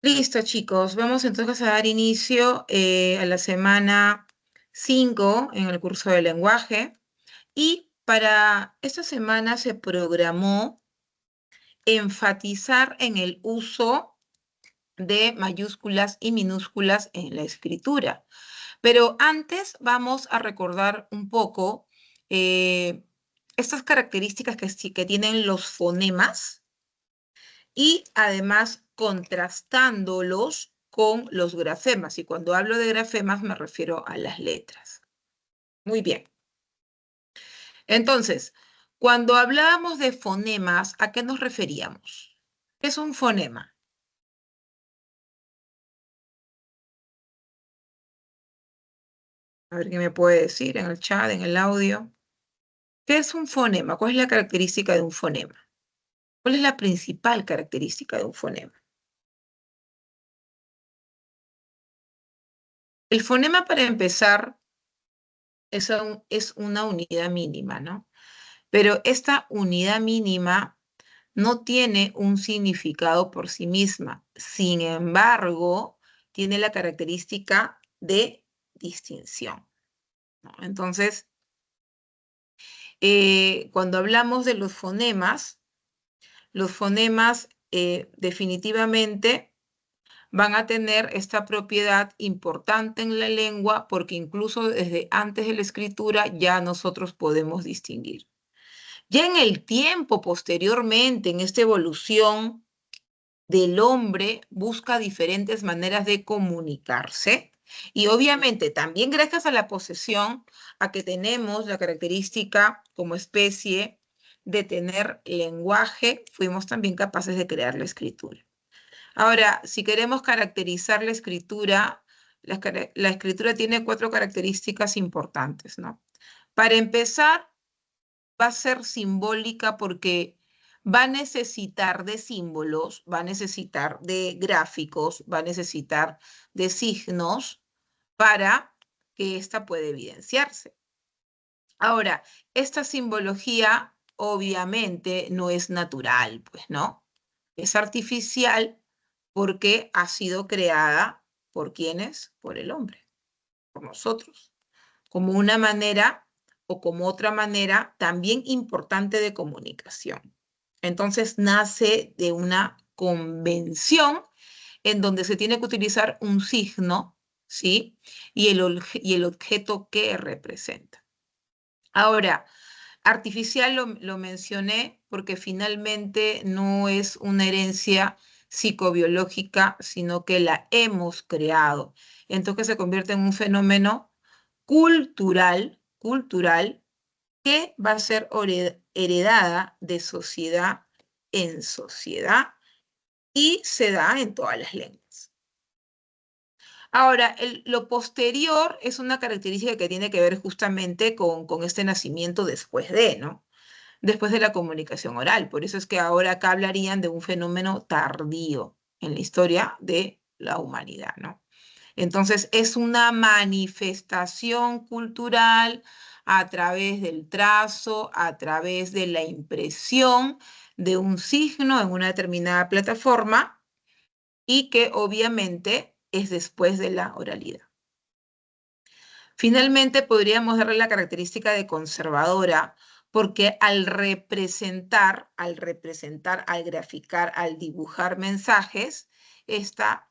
Listo, chicos. Vamos entonces a dar inicio a la semana 5 en el curso de lenguaje. Y para esta semana se programó enfatizar en el uso de mayúsculas y minúsculas en la escritura. Pero antes vamos a recordar un poco eh, estas características que tienen los fonemas y además contrastándolos con los grafemas. Y cuando hablo de grafemas me refiero a las letras. Muy bien. Entonces, cuando hablábamos de fonemas, ¿a qué nos referíamos? ¿Qué es un fonema? A ver qué me puede decir en el chat, en el audio. ¿Qué es un fonema? ¿Cuál es la característica de un fonema? ¿Cuál es la principal característica de un fonema? El fonema, para empezar, es una unidad mínima, ¿no? Pero esta unidad mínima no tiene un significado por sí misma. Sin embargo, tiene la característica de distinción, ¿no? Entonces, cuando hablamos de los fonemas definitivamente van a tener esta propiedad importante en la lengua porque incluso desde antes de la escritura ya nosotros podemos distinguir. Ya en el tiempo posteriormente, en esta evolución del hombre, busca diferentes maneras de comunicarse y obviamente también gracias a la posesión, a que tenemos la característica como especie de tener lenguaje, fuimos también capaces de crear la escritura. Ahora, si queremos caracterizar la escritura, la escritura tiene 4 características importantes, ¿no? Para empezar, va a ser simbólica porque va a necesitar de símbolos, va a necesitar de gráficos, va a necesitar de signos para que ésta pueda evidenciarse. Ahora, esta simbología obviamente no es natural, pues, ¿no? Es artificial porque ha sido creada ¿por quiénes? Por el hombre, por nosotros, como una manera o como otra manera también importante de comunicación. Entonces nace de una convención en donde se tiene que utilizar un signo, ¿sí? Y el objeto que representa. Ahora, artificial lo mencioné porque finalmente no es una herencia psicobiológica, sino que la hemos creado. Entonces se convierte en un fenómeno cultural que va a ser heredada de sociedad en sociedad y se da en todas las lenguas. Ahora, lo posterior es una característica que tiene que ver justamente con este nacimiento después de, ¿no? Después de la comunicación oral. Por eso es que ahora acá hablarían de un fenómeno tardío en la historia de la humanidad, ¿no? Entonces, es una manifestación cultural a través del trazo, a través de la impresión de un signo en una determinada plataforma y que obviamente es después de la oralidad. Finalmente, podríamos darle la característica de conservadora porque al graficar, al dibujar mensajes, esta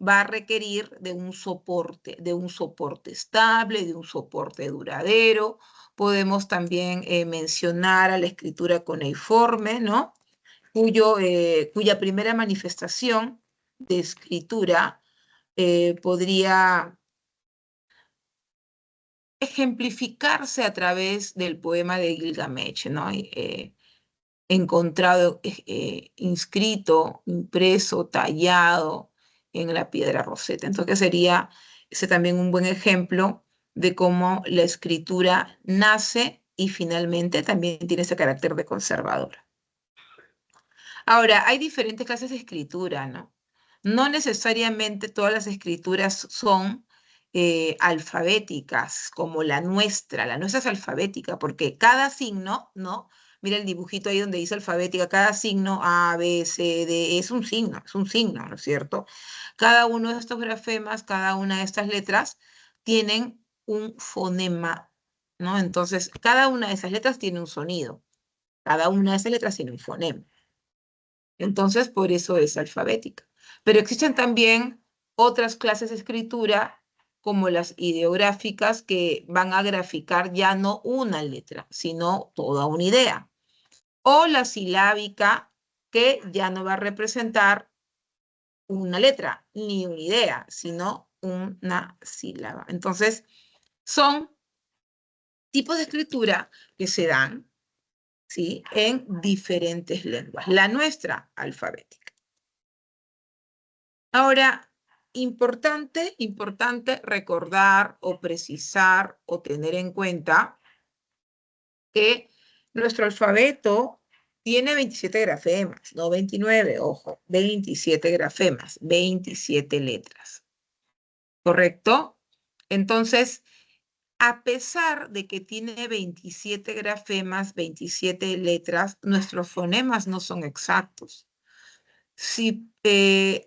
va a requerir de un soporte estable, de un soporte duradero. Podemos también mencionar a la escritura cuneiforme, ¿no? Cuya primera manifestación de escritura podría ejemplificarse a través del poema de Gilgamesh, ¿no? Encontrado, inscrito, impreso, tallado en la piedra roseta. Entonces sería ese también un buen ejemplo de cómo la escritura nace y finalmente también tiene ese carácter de conservadora. Ahora, hay diferentes clases de escritura, ¿no? No necesariamente todas las escrituras son alfabéticas como la nuestra. La nuestra es alfabética porque cada signo, ¿no? Mira el dibujito ahí donde dice alfabética, cada signo A, B, C, D, es un signo, ¿no es cierto? Cada uno de estos grafemas, cada una de estas letras tienen un fonema, ¿no? Entonces, cada una de esas letras tiene un sonido, cada una de esas letras tiene un fonema. Entonces, por eso es alfabética. Pero existen también otras clases de escritura, como las ideográficas, que van a graficar ya no una letra, sino toda una idea. O la silábica, que ya no va a representar una letra, ni una idea, sino una sílaba. Entonces, son tipos de escritura que se dan, ¿sí?, en diferentes lenguas. La nuestra, alfabética. Ahora, importante recordar o precisar o tener en cuenta que nuestro alfabeto tiene 27 grafemas, no 29, ojo, 27 grafemas, 27 letras, ¿correcto? Entonces, a pesar de que tiene 27 grafemas, 27 letras, nuestros fonemas no son exactos. Si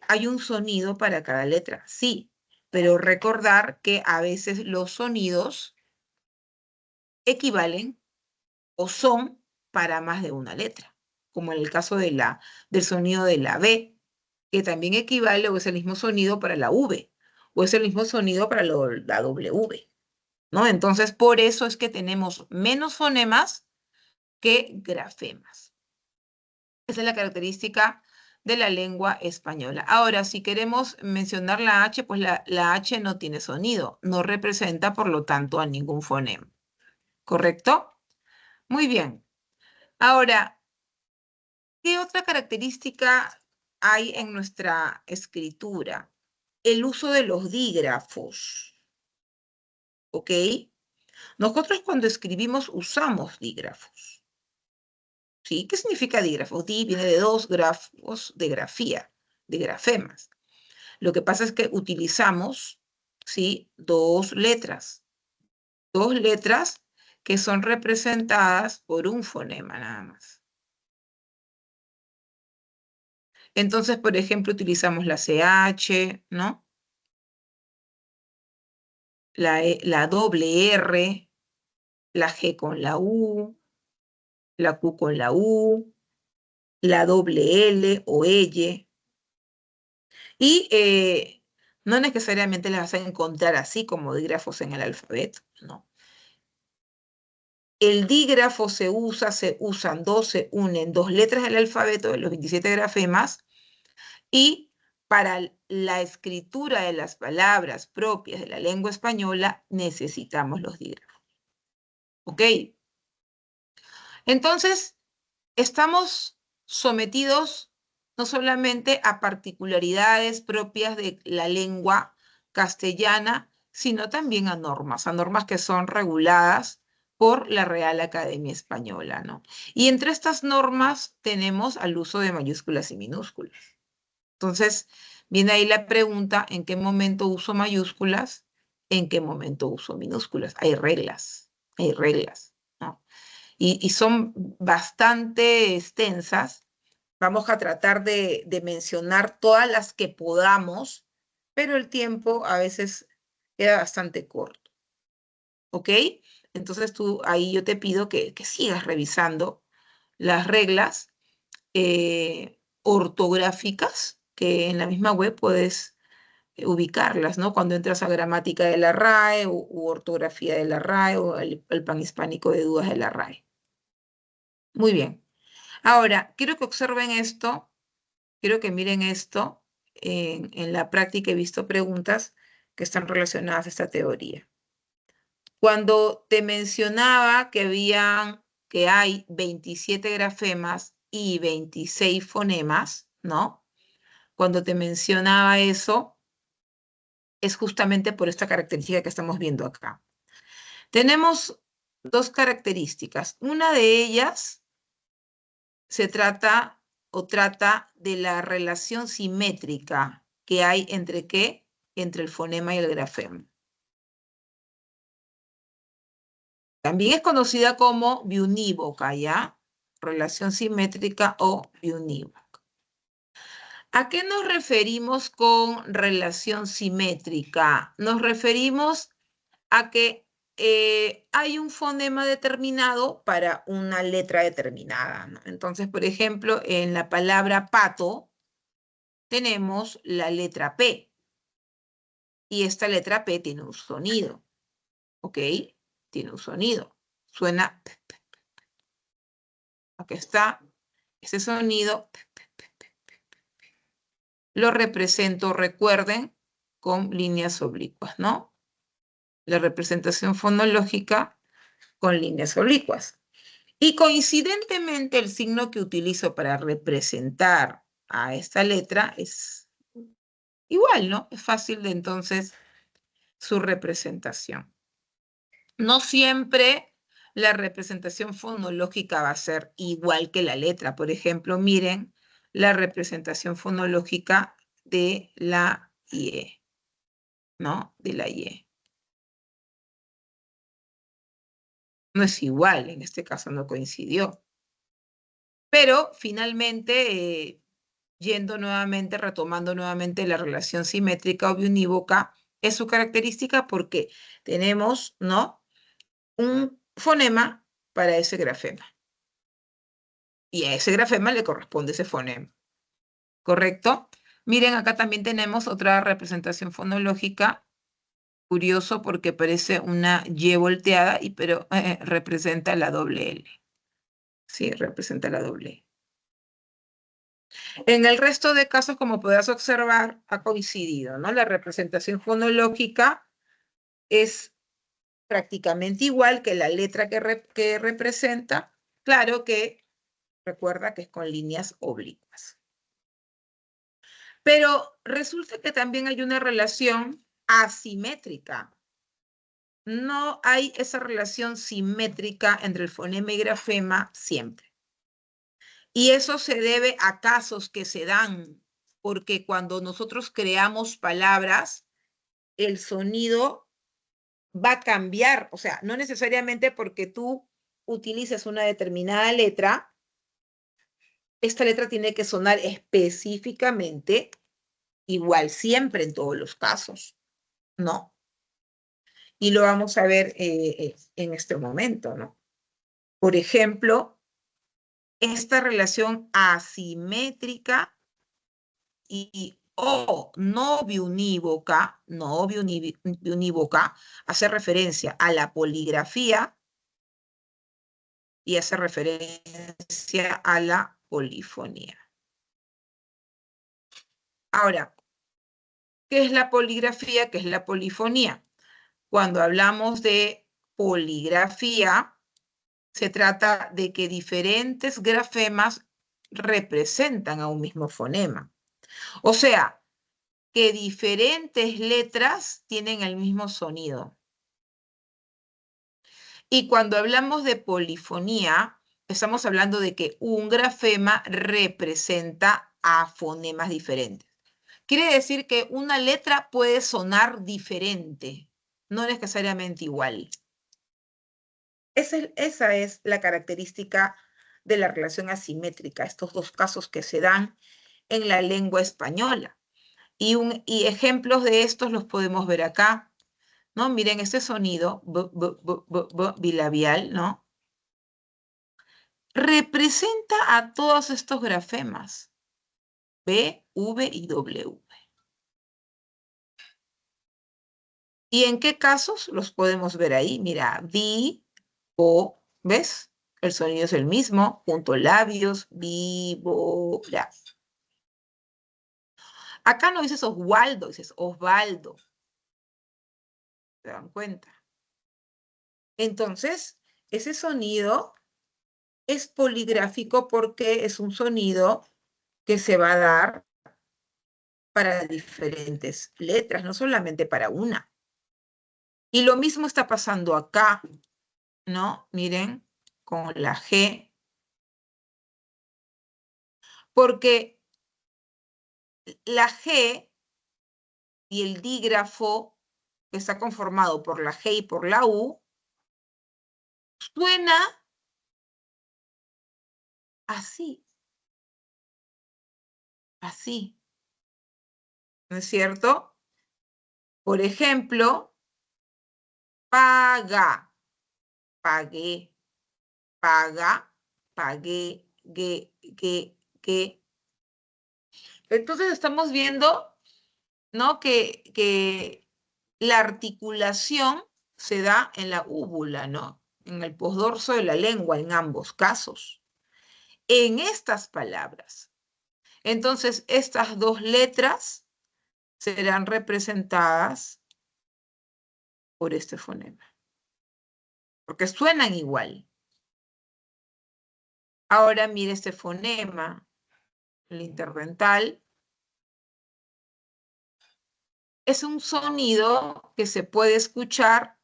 hay un sonido para cada letra, sí, pero recordar que a veces los sonidos equivalen o son para más de una letra, como en el caso del sonido de la B, que también equivale o es el mismo sonido para la V, o es el mismo sonido para la W, ¿no? Entonces, por eso es que tenemos menos fonemas que grafemas. Esa es la característica de la lengua española. Ahora, si queremos mencionar la H, pues la H no tiene sonido, no representa, por lo tanto, a ningún fonema. ¿Correcto? Muy bien. Ahora, ¿qué otra característica hay en nuestra escritura? El uso de los dígrafos. ¿Ok? Nosotros cuando escribimos usamos dígrafos. ¿Sí? ¿Qué significa dígrafo? Di viene de dos grafos de grafía, de grafemas. Lo que pasa es que utilizamos, ¿sí?, dos letras que son representadas por un fonema nada más. Entonces, por ejemplo, utilizamos la CH, ¿no? La doble R, la G con la U, la Q con la U, la doble L o L. Y no necesariamente las vas a encontrar así como dígrafos en el alfabeto, ¿no? El dígrafo se unen dos letras del alfabeto de los 27 grafemas, y para la escritura de las palabras propias de la lengua española necesitamos los dígrafos. ¿Ok? Entonces, estamos sometidos no solamente a particularidades propias de la lengua castellana, sino también a normas que son reguladas por la Real Academia Española, ¿no? Y entre estas normas tenemos al uso de mayúsculas y minúsculas. Entonces, viene ahí la pregunta, ¿en qué momento uso mayúsculas? ¿En qué momento uso minúsculas? Hay reglas, ¿no? Y son bastante extensas. Vamos a tratar de mencionar todas las que podamos, pero el tiempo a veces queda bastante corto. ¿Ok? Entonces tú ahí yo te pido que sigas revisando las reglas ortográficas, que en la misma web puedes ubicarlas, ¿no? Cuando entras a gramática de la RAE u ortografía de la RAE o el panhispánico de dudas de la RAE. Muy bien. Ahora, quiero que observen esto, quiero que miren esto. En la práctica he visto preguntas que están relacionadas a esta teoría. Cuando te mencionaba que hay 27 grafemas y 26 fonemas, ¿no? Cuando te mencionaba eso, es justamente por esta característica que estamos viendo acá. Tenemos dos características. Una de ellas se trata de la relación simétrica que hay entre ¿qué? Entre el fonema y el grafema. También es conocida como biunívoca, ¿ya? relación simétrica o biunívoca. ¿A qué nos referimos con relación simétrica? Nos referimos a que hay un fonema determinado para una letra determinada, ¿no? Entonces, por ejemplo, en la palabra pato tenemos la letra P. Y esta letra P tiene un sonido, ¿ok? Tiene un sonido. Suena P, P, P. Aquí está ese sonido. P, P, P, P, P, P. Lo represento, recuerden, con líneas oblicuas, ¿no? La representación fonológica con líneas oblicuas. Y coincidentemente el signo que utilizo para representar a esta letra es igual, ¿no? Es fácil de entonces su representación. No siempre la representación fonológica va a ser igual que la letra. Por ejemplo, miren la representación fonológica de la Y, ¿no? De la Y. No es igual, en este caso no coincidió. Pero finalmente, yendo nuevamente, retomando nuevamente la relación simétrica o biunívoca, es su característica porque tenemos, ¿no? Un fonema para ese grafema. Y a ese grafema le corresponde ese fonema. ¿Correcto? Miren, acá también tenemos otra representación fonológica. Curioso porque parece una Y volteada, pero representa la doble L. Sí, representa la doble L. En el resto de casos, como podrás observar, ha coincidido, ¿no? La representación fonológica es prácticamente igual que la letra que representa. Claro que recuerda que es con líneas oblicuas. Pero resulta que también hay una relación asimétrica. No hay esa relación simétrica entre el fonema y grafema siempre. Y eso se debe a casos que se dan, porque cuando nosotros creamos palabras, el sonido va a cambiar. O sea, no necesariamente porque tú utilices una determinada letra, esta letra tiene que sonar específicamente igual siempre en todos los casos, ¿no? Y lo vamos a ver en este momento, ¿no? Por ejemplo, esta relación asimétrica y o no biunívoca, hace referencia a la poligrafía y hace referencia a la polifonía. Ahora, ¿qué es la poligrafía? ¿Qué es la polifonía? Cuando hablamos de poligrafía, se trata de que diferentes grafemas representan a un mismo fonema. O sea, que diferentes letras tienen el mismo sonido. Y cuando hablamos de polifonía, estamos hablando de que un grafema representa a fonemas diferentes. Quiere decir que una letra puede sonar diferente, no necesariamente igual. Esa es la característica de la relación asimétrica, estos dos casos que se dan en la lengua española. Y ejemplos de estos los podemos ver acá, ¿no? Miren, este sonido, bilabial, ¿no? Representa a todos estos grafemas, B, V y W. ¿Y en qué casos los podemos ver ahí? Mira, vi, o, ¿ves? El sonido es el mismo, junto labios, víbora. Acá no dices Oswaldo, dices Osvaldo. ¿Se dan cuenta? Entonces, ese sonido es poligráfico porque es un sonido que se va a dar para diferentes letras, no solamente para una. Y lo mismo está pasando acá, ¿no? Miren, con la G. Porque la G y el dígrafo que está conformado por la G y por la U suena así, así, ¿no es cierto? Por ejemplo, paga, pagué, paga, pagué, que. Entonces estamos viendo, ¿no? Que la articulación se da en la úvula, ¿no? En el posdorso de la lengua, en ambos casos. En estas palabras. Entonces, estas dos letras serán representadas por este fonema, porque suenan igual. Ahora mire este fonema, el interdental. Es un sonido que se puede escuchar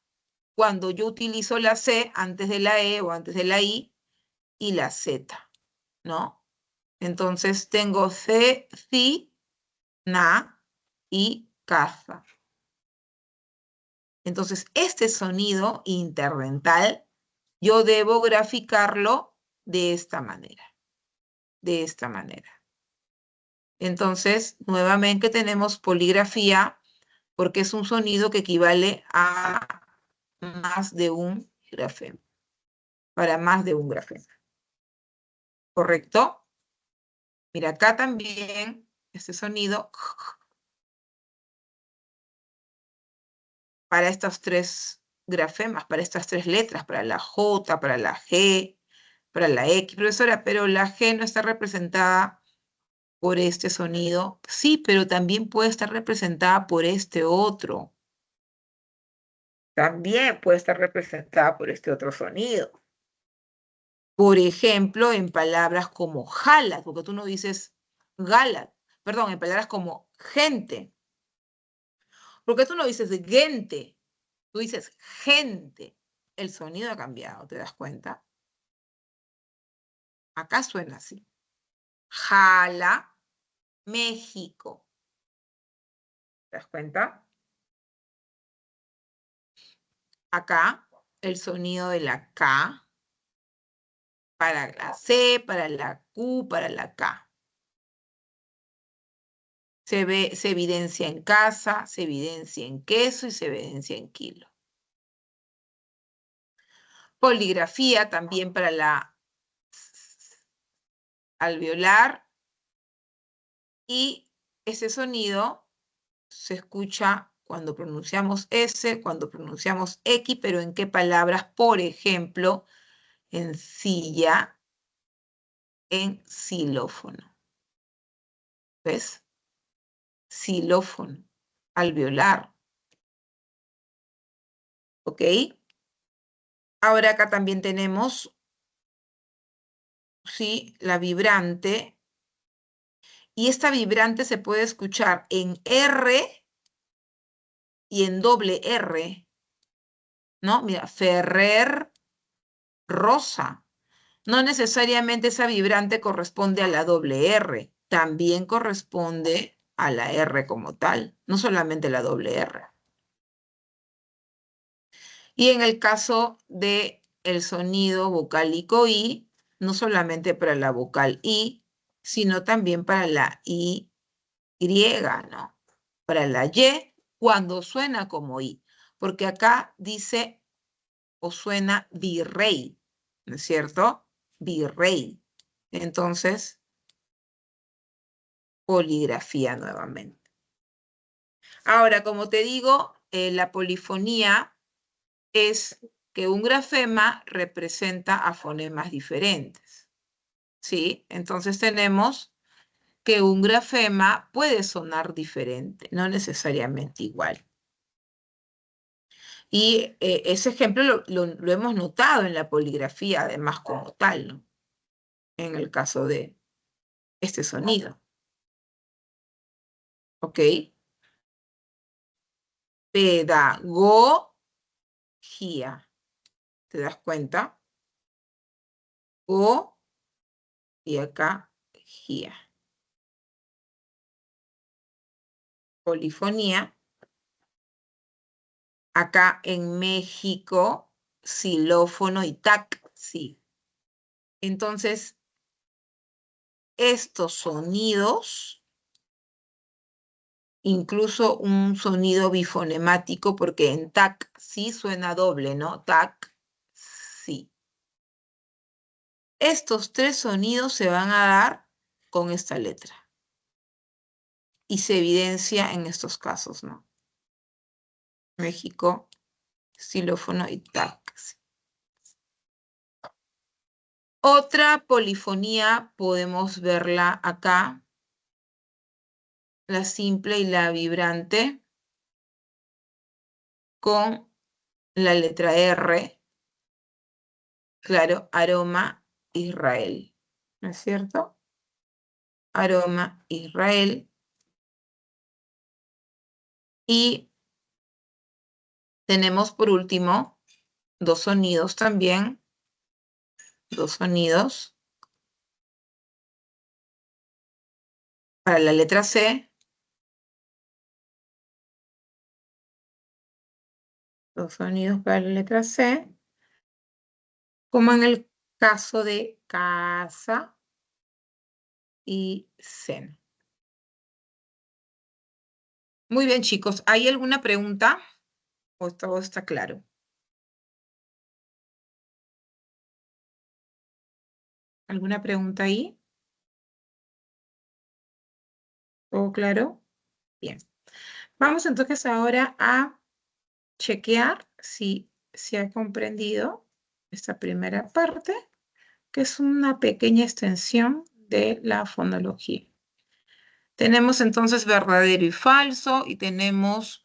cuando yo utilizo la C antes de la E o antes de la I y la Z, ¿no? Entonces tengo C, ci, na y caza. Entonces este sonido interdental yo debo graficarlo de esta manera, de esta manera. Entonces, nuevamente tenemos poligrafía porque es un sonido que equivale a más de un grafema, para más de un grafema. ¿Correcto? Mira, acá también este sonido para estos tres grafemas, para estas tres letras, para la J, para la G, para la X, profesora, pero la G no está representada por este sonido. Sí, pero también puede estar representada por este otro. También puede estar representada por este otro sonido. Por ejemplo, en palabras como jalat, porque tú no dices galat, perdón, en palabras como gente. Porque tú no dices gente, tú dices gente. El sonido ha cambiado, ¿te das cuenta? Acá suena así. Jala, México. ¿Te das cuenta? Acá el sonido de la K para la C, para la Q, para la K. Se evidencia en casa, se evidencia en queso y se evidencia en kilo. Poligrafía también para la alveolar. Y ese sonido se escucha cuando pronunciamos S, cuando pronunciamos X, pero ¿en qué palabras? Por ejemplo, en silla, en xilófono. ¿Ves? Xilófono, alveolar. ¿Ok? Ahora acá también tenemos, sí, la vibrante. Y esta vibrante se puede escuchar en R y en doble R. ¿No? Mira, Ferrer Rosa. No necesariamente esa vibrante corresponde a la doble R, también corresponde a la R como tal, no solamente la doble R. Y en el caso de el sonido vocálico I, no solamente para la vocal I, sino también para la I griega, ¿no? Para la Y, cuando suena como I, porque acá dice o suena virrey, ¿no es cierto? Virrey. Entonces, poligrafía nuevamente. Ahora, como te digo, la polifonía es que un grafema representa a fonemas diferentes. ¿Sí? Entonces tenemos que un grafema puede sonar diferente, no necesariamente igual. Y ese ejemplo lo hemos notado en la poligrafía, además como tal, ¿no? En el caso de este sonido. ¿Ok? Pedagogía. ¿Te das cuenta? O y acá gia. Polifonía. Acá en México, xilófono y taxi. Entonces, estos sonidos, incluso un sonido bifonemático, porque en tac sí suena doble, ¿no? Tac, sí. Estos tres sonidos se van a dar con esta letra. Y se evidencia en estos casos, ¿no? México, xilófono y tac. Otra polifonía podemos verla acá, la simple y la vibrante, con la letra R, claro, aroma Israel, ¿no es cierto? Aroma Israel. Y tenemos por último dos sonidos también, dos sonidos para la letra C, dos sonidos para la letra C, como en el caso de casa y cena. Muy bien, chicos. ¿Hay alguna pregunta? ¿O todo está claro? ¿Alguna pregunta ahí? ¿Todo claro? Bien. Vamos entonces ahora a chequear si se ha comprendido esta primera parte, que es una pequeña extensión de la fonología. Tenemos entonces verdadero y falso y tenemos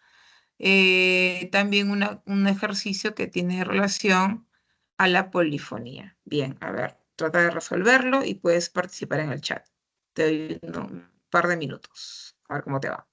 también un ejercicio que tiene relación a la polifonía. Bien, a ver, trata de resolverlo y puedes participar en el chat. Te doy un par de minutos. A ver cómo te va.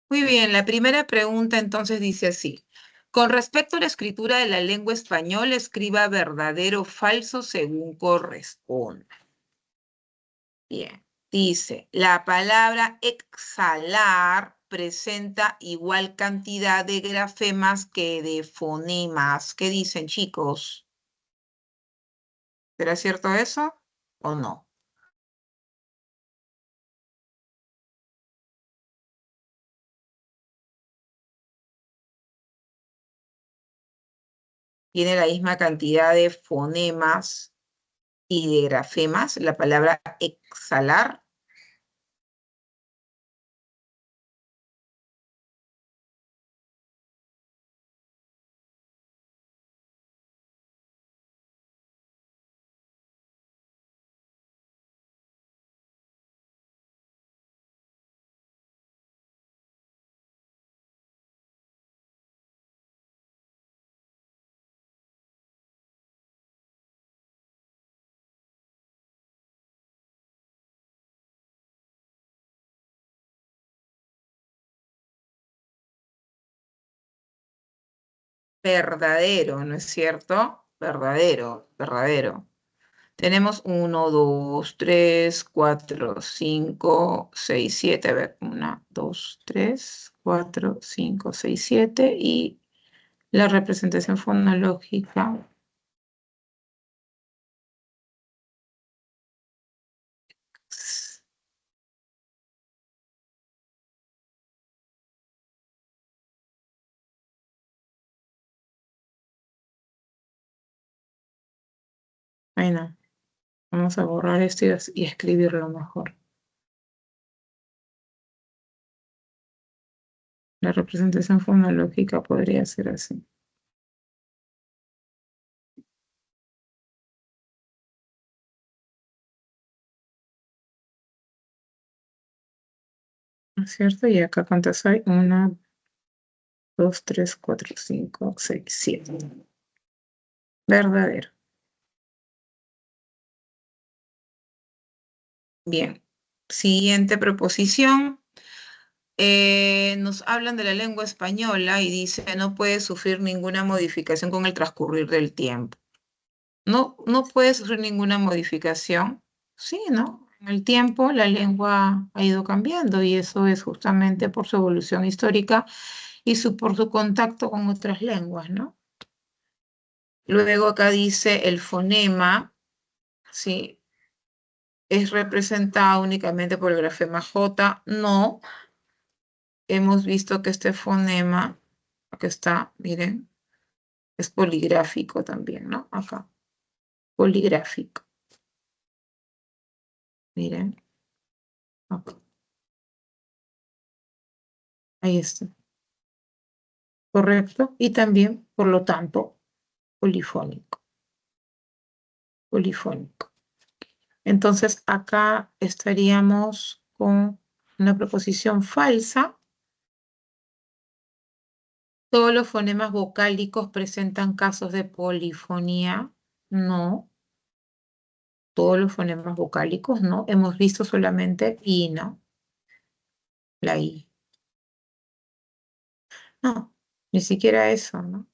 Muy bien, la primera pregunta entonces dice así. Con respecto a la escritura de la lengua española, escriba verdadero o falso según corresponda. Bien, dice, la palabra exhalar presenta igual cantidad de grafemas que de fonemas. ¿Qué dicen, chicos? ¿Será cierto eso o no? Tiene la misma cantidad de fonemas y de grafemas, la palabra exhalar. Verdadero, ¿no es cierto? Verdadero, verdadero. Tenemos 1, 2, 3, 4, 5, 6, 7. A ver, 1, 2, 3, 4, 5, 6, 7. Y la representación fonológica. Ay, no. Vamos a borrar esto y escribirlo mejor. La representación fonológica podría ser así. ¿No es cierto? Y acá cuántas hay. 1, 2, 3, 4, 5, 6, 7. Verdadero. Bien. Siguiente proposición. Nos hablan de la lengua española y dice no puede sufrir ninguna modificación con el transcurrir del tiempo. No, no puede sufrir ninguna modificación. Sí, ¿no? En el tiempo la lengua ha ido cambiando y eso es justamente por su evolución histórica y por su contacto con otras lenguas, ¿no? Luego acá dice el fonema, ¿sí? Es representado únicamente por el grafema J. No, hemos visto que este fonema, acá está, miren, es poligráfico también, ¿no? Acá, poligráfico. Miren, acá. Ahí está. ¿Correcto? Y también, por lo tanto, polifónico. Polifónico. Entonces, acá estaríamos con una proposición falsa. Todos los fonemas vocálicos presentan casos de polifonía. No. Todos los fonemas vocálicos, no. Hemos visto solamente I, ¿no? La I. No, ni siquiera eso, ¿no?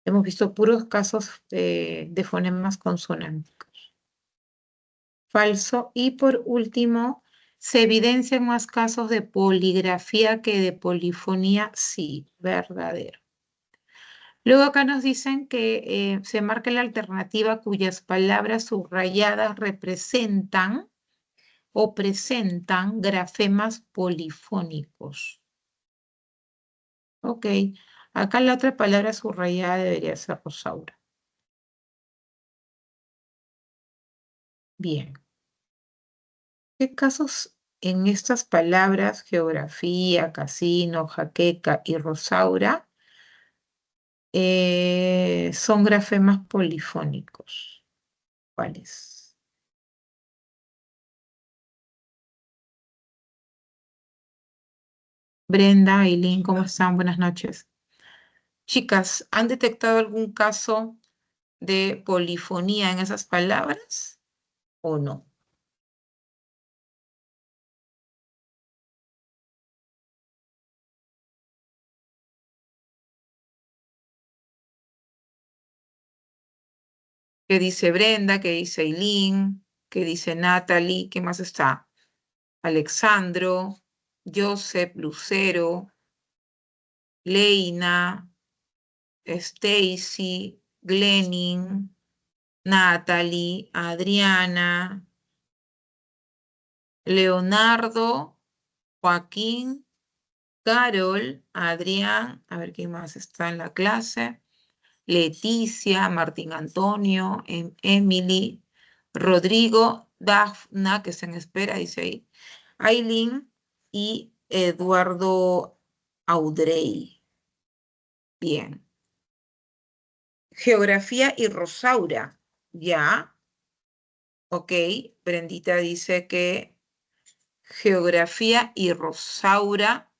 Hemos visto puros casos de fonemas consonánticos. Falso. Y por último, ¿se evidencian más casos de poligrafía que de polifonía? Sí, verdadero. Luego acá nos dicen que se marca la alternativa cuyas palabras subrayadas representan o presentan grafemas polifónicos. Ok, acá la otra palabra subrayada debería ser Rosaura. Bien. ¿Qué casos en estas palabras, geografía, casino, jaqueca y Rosaura, son grafemas polifónicos? ¿Cuáles? Brenda, Aileen, ¿cómo están? Buenas noches. Chicas, ¿han detectado algún caso de polifonía en esas palabras o no? ¿Qué dice Brenda? ¿Qué dice Aileen? ¿Qué dice Natalie? ¿Qué más está? Alexandro, Joseph, Lucero, Leina, Stacy, Glenning, Natalie, Adriana, Leonardo, Joaquín, Carol, Adrián, a ver quién más está en la clase, Leticia, Martín Antonio, Emily, Rodrigo, Dafna, que está en espera, dice ahí, Aileen y Eduardo Audrey. Bien. Geografía y Rosaura, ya. Ok, Brendita dice que geografía y Rosaura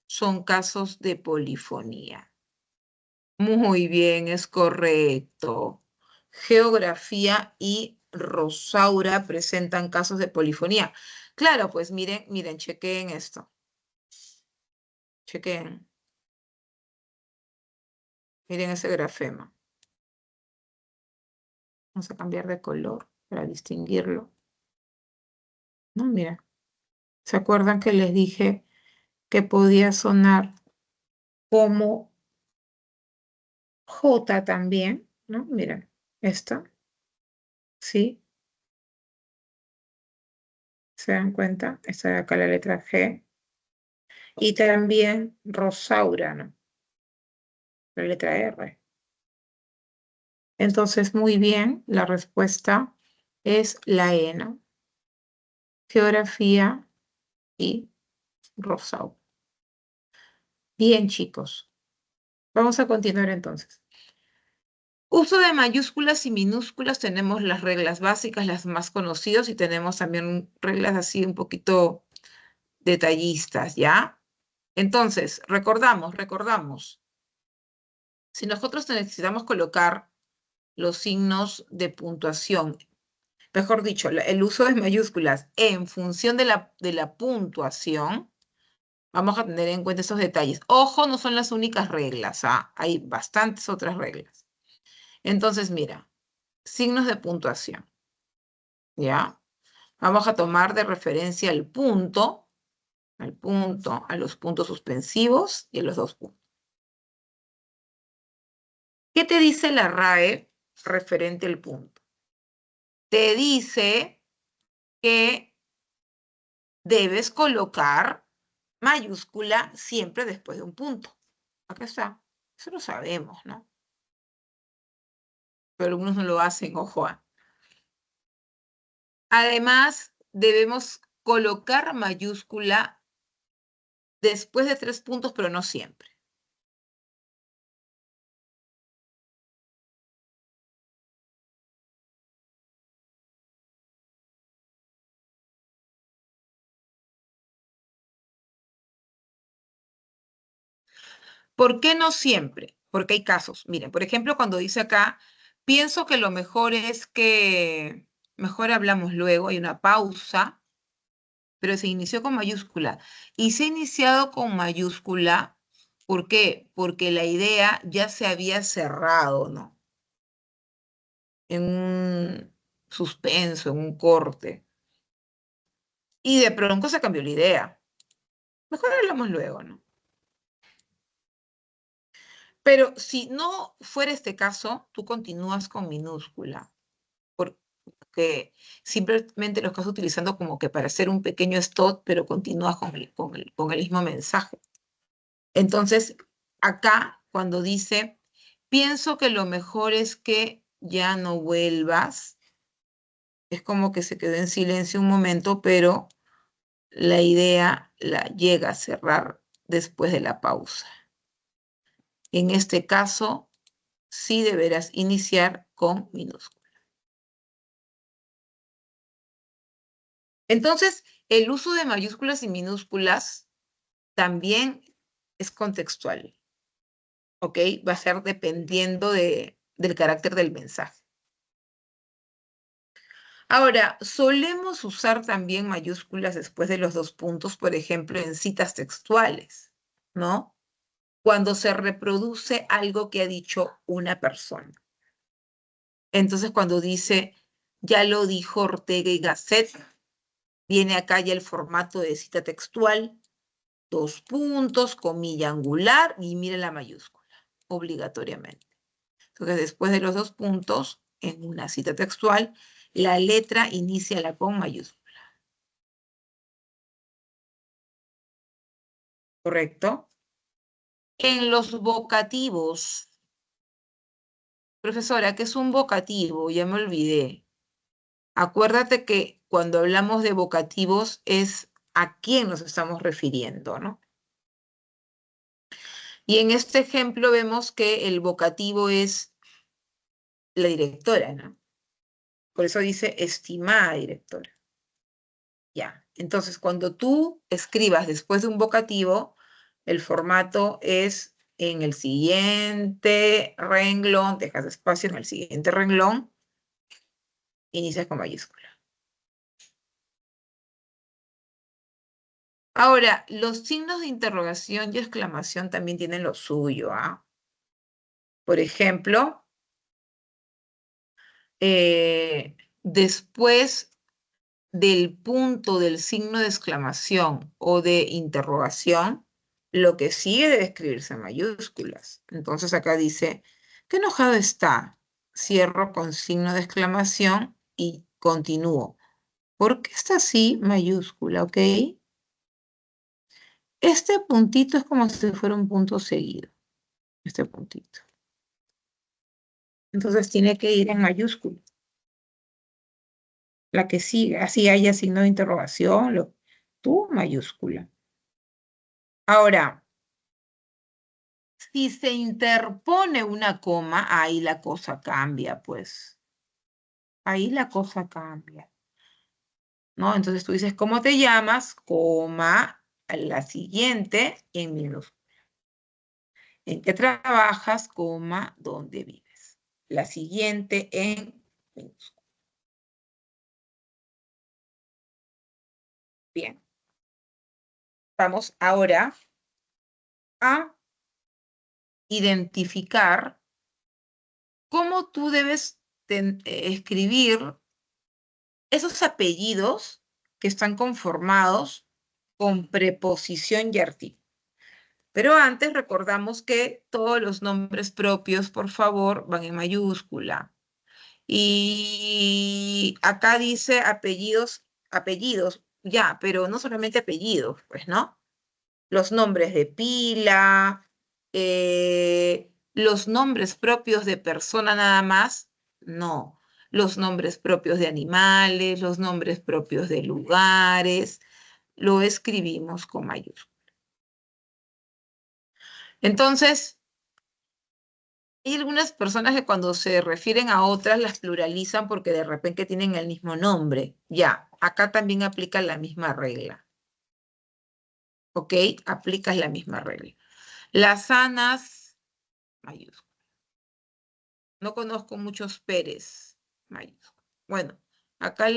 son casos de polifonía. Muy bien, es correcto. Geografía y Rosaura presentan casos de polifonía. Claro, pues miren, miren, chequeen esto. Chequeen. Miren ese grafema. Vamos a cambiar de color para distinguirlo. No, mira. ¿Se acuerdan que les dije que podía sonar como J también? ¿No? Miren, esto, ¿sí? ¿Se dan cuenta? Esta de acá la letra G. Y también Rosaura, ¿no? La letra R. Entonces, muy bien, la respuesta es la E, ¿no? Geografía y Rosario. Bien, chicos. Vamos a continuar entonces. Uso de mayúsculas y minúsculas, tenemos las reglas básicas, las más conocidas, y tenemos también reglas así un poquito detallistas, ¿ya? Entonces, recordamos. Si nosotros necesitamos colocar los signos de puntuación, mejor dicho, el uso de mayúsculas en función de la puntuación, vamos a tener en cuenta esos detalles. Ojo, no son las únicas reglas, ¿ah? Hay bastantes otras reglas. Entonces, mira, signos de puntuación, ¿ya? Vamos a tomar de referencia a los puntos suspensivos y a los dos puntos. ¿Qué te dice la RAE referente al punto? Te dice que debes colocar mayúscula siempre después de un punto. Acá está. Eso lo sabemos, ¿no? Pero algunos no lo hacen, ojo. Además, debemos colocar mayúscula después de 3 puntos, pero no siempre. ¿Por qué no siempre? Porque hay casos. Miren, por ejemplo, cuando dice acá, pienso que lo mejor es que, mejor hablamos luego, hay una pausa, pero se inició con mayúscula. Y se ha iniciado con mayúscula, ¿por qué? Porque la idea ya se había cerrado, ¿no? En un suspenso, en un corte. Y de pronto se cambió la idea. Mejor hablamos luego, ¿no? Pero si no fuera este caso, tú continúas con minúscula, porque simplemente lo estás utilizando como que para hacer un pequeño stop, pero continúas con el mismo mensaje. Entonces, acá, cuando dice, pienso que lo mejor es que ya no vuelvas, es como que se quedó en silencio un momento, pero la idea la llega a cerrar después de la pausa. En este caso, sí deberás iniciar con minúscula. Entonces, el uso de mayúsculas y minúsculas también es contextual, ¿ok? Va a ser dependiendo del carácter del mensaje. Ahora, solemos usar también mayúsculas después de los 2 puntos, por ejemplo, en citas textuales, ¿no? Cuando se reproduce algo que ha dicho una persona. Entonces, cuando dice, ya lo dijo Ortega y Gasset, viene acá ya el formato de cita textual, 2 puntos, comilla angular y mire la mayúscula, obligatoriamente. Entonces, después de los 2 puntos, en una cita textual, la letra inicia con mayúscula. ¿Correcto? En los vocativos, profesora, ¿qué es un vocativo? Ya me olvidé. Acuérdate que cuando hablamos de vocativos es a quién nos estamos refiriendo, ¿no? Y en este ejemplo vemos que el vocativo es la directora, ¿no? Por eso dice estimada directora. Ya, entonces cuando tú escribas después de un vocativo, el formato es en el siguiente renglón, dejas espacio en el siguiente renglón, inicias con mayúscula. Ahora, los signos de interrogación y exclamación también tienen lo suyo, ¿ah? Por ejemplo, después del punto del signo de exclamación o de interrogación, lo que sigue debe escribirse en mayúsculas. Entonces acá dice, qué enojado está. Cierro con signo de exclamación y continúo. ¿Por qué está así mayúscula, ok? Este puntito es como si fuera un punto seguido. Este puntito. Entonces tiene que ir en mayúscula. La que sigue, así haya signo de interrogación, tú mayúscula. Ahora, si se interpone una coma, ahí la cosa cambia, pues. Ahí la cosa cambia, ¿no? Entonces tú dices, ¿cómo te llamas? Coma, a la siguiente en minúscula. ¿En qué trabajas? Coma, ¿dónde vives? La siguiente en minúscula. Bien. Vamos ahora a identificar cómo tú debes escribir esos apellidos que están conformados con preposición y artículo. Pero antes recordamos que todos los nombres propios, por favor, van en mayúscula. Y acá dice apellidos, apellidos, ya, pero no solamente apellidos, pues, ¿no? Los nombres de pila, los nombres propios de persona nada más, no. Los nombres propios de animales, los nombres propios de lugares, lo escribimos con mayúscula. Entonces, hay algunas personas que cuando se refieren a otras las pluralizan porque de repente tienen el mismo nombre. Ya, acá también aplica la misma regla. ¿Ok? Aplicas la misma regla. Las Anas, mayúscula. No conozco muchos Pérez, mayúscula. Bueno, acá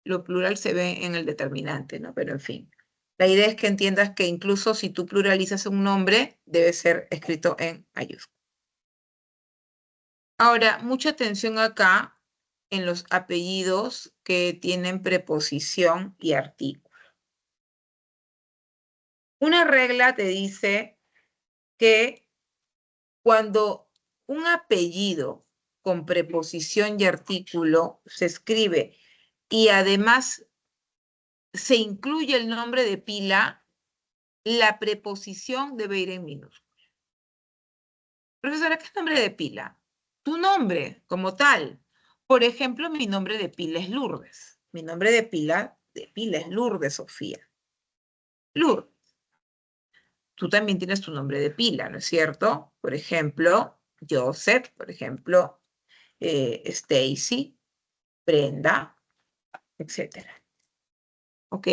lo plural se ve en el determinante, ¿no? Pero en fin. La idea es que entiendas que incluso si tú pluralizas un nombre, debe ser escrito en mayúscula. Ahora, mucha atención acá en los apellidos que tienen preposición y artículo. Una regla te dice que cuando un apellido con preposición y artículo se escribe y además se incluye el nombre de pila, la preposición debe ir en minúscula. Profesora, ¿qué es nombre de pila? Tu nombre como tal. Por ejemplo, mi nombre de pila es Lourdes. Mi nombre de pila es Lourdes Sofía. Lourdes. Tú también tienes tu nombre de pila, ¿no es cierto? Por ejemplo, Joseph, por ejemplo, Stacy, Brenda, etc. ¿Ok?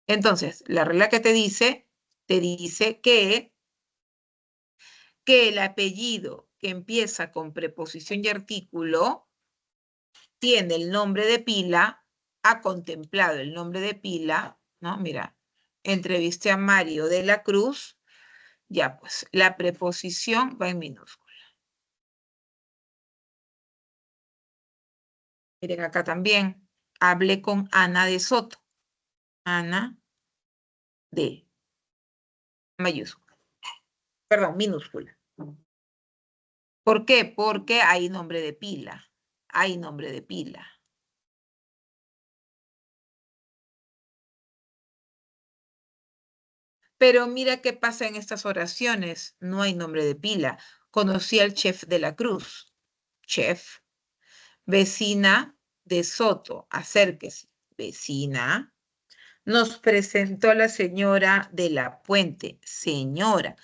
Entonces, la regla que te dice que el apellido que empieza con preposición y artículo tiene el nombre de pila, ha contemplado el nombre de pila, ¿no? Mira, entrevisté a Mario de la Cruz, ya pues, la preposición va en minúscula. Miren acá también, hablé con Ana de Soto. Ana de mayúscula. Perdón, minúscula. ¿Por qué? Porque hay nombre de pila. Hay nombre de pila. Pero mira qué pasa en estas oraciones. No hay nombre de pila. Conocí al chef de la Cruz. Chef. Vecina de Soto. Acérquese. Vecina. Nos presentó la señora de la Puente. Señora.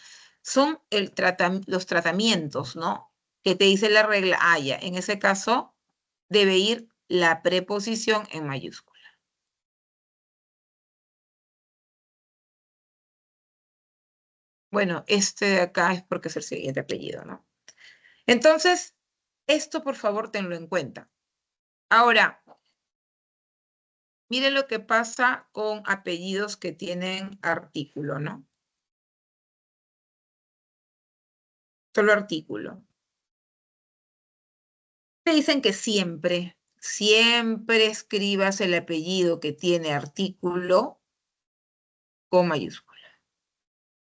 Son los tratamientos, ¿no? Que te dice la regla. Ah, ya. En ese caso, debe ir la preposición en mayúscula. Bueno, este de acá es porque es el siguiente apellido, ¿no? Entonces, esto por favor tenlo en cuenta. Ahora, miren lo que pasa con apellidos que tienen artículo, ¿no? Solo artículo. Te dicen que siempre escribas el apellido que tiene artículo con mayúscula.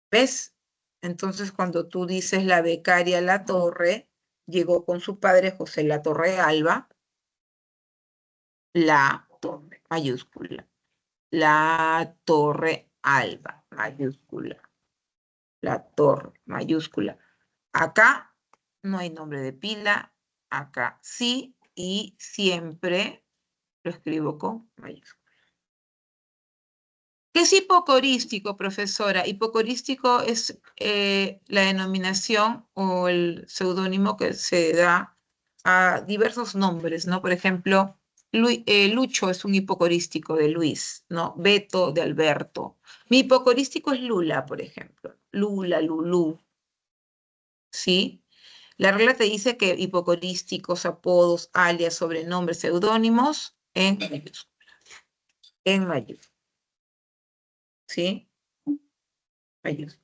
¿Ves? Entonces, cuando tú dices la becaria La Torre, llegó con su padre José La Torre Alba, La Torre, mayúscula. La Torre Alba, mayúscula. La Torre, mayúscula. Acá No hay nombre de pila. Acá sí. Y siempre lo escribo con mayúscula. ¿Qué es hipocorístico, profesora? Hipocorístico es la denominación o el seudónimo que se da a diversos nombres, ¿no? Por ejemplo, Lucho es un hipocorístico de Luis, ¿no? Beto de Alberto. Mi hipocorístico es Lula, por ejemplo. Lula, Lulú, ¿sí? La regla te dice que hipocorísticos, apodos, alias, sobrenombres, seudónimos en mayúsculas. En mayúsculas, ¿sí? Mayúsculas.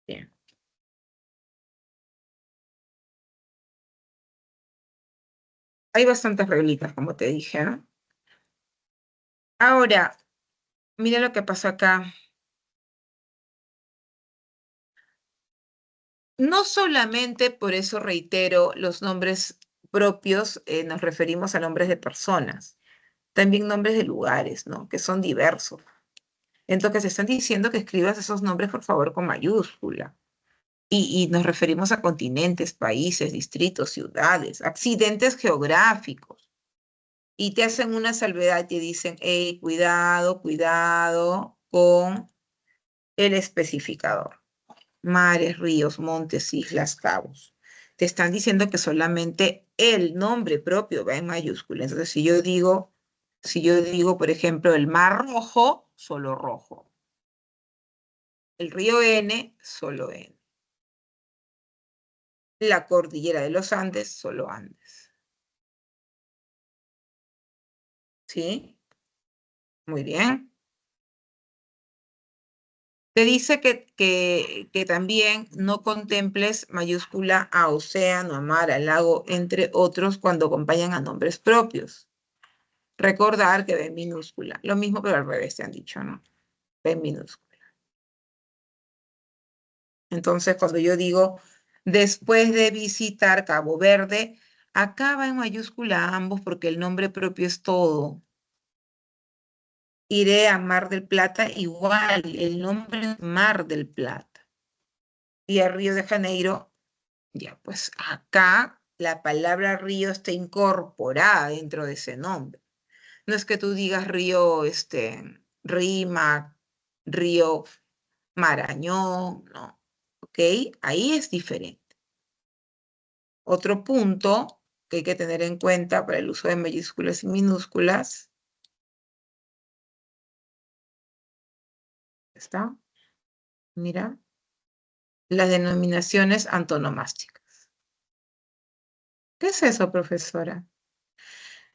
Bien. Hay bastantes reglitas, como te dije, ¿no? Ahora, mira lo que pasa acá. No solamente, por eso reitero, los nombres propios nos referimos a nombres de personas, también nombres de lugares, ¿no? Que son diversos. Entonces, están diciendo que escribas esos nombres, por favor, con mayúscula. Y nos referimos a continentes, países, distritos, ciudades, accidentes geográficos. Y te hacen una salvedad y te dicen, hey, cuidado, cuidado con el especificador. Mares, ríos, montes, islas, cabos. Te están diciendo que solamente el nombre propio va en mayúscula. Entonces, si yo digo, por ejemplo, el Mar Rojo, solo rojo. El río N, solo N. La cordillera de los Andes, solo Andes. ¿Sí? Muy bien. Te dice que también no contemples mayúscula a océano, a mar, a lago, entre otros, cuando acompañan a nombres propios. Recordar que ve en minúscula. Lo mismo, pero al revés te han dicho, ¿no? Ve en minúscula. Entonces, cuando yo digo, después de visitar Cabo Verde, acá va en mayúscula ambos porque el nombre propio es todo. Iré a Mar del Plata, igual, el nombre es Mar del Plata. Y a Río de Janeiro, ya, pues acá la palabra río está incorporada dentro de ese nombre. No es que tú digas río, Rímac, río Marañón, no. ¿Ok? Ahí es diferente. Otro punto que hay que tener en cuenta para el uso de mayúsculas y minúsculas. ¿Está? Mira. Las denominaciones antonomásticas. ¿Qué es eso, profesora?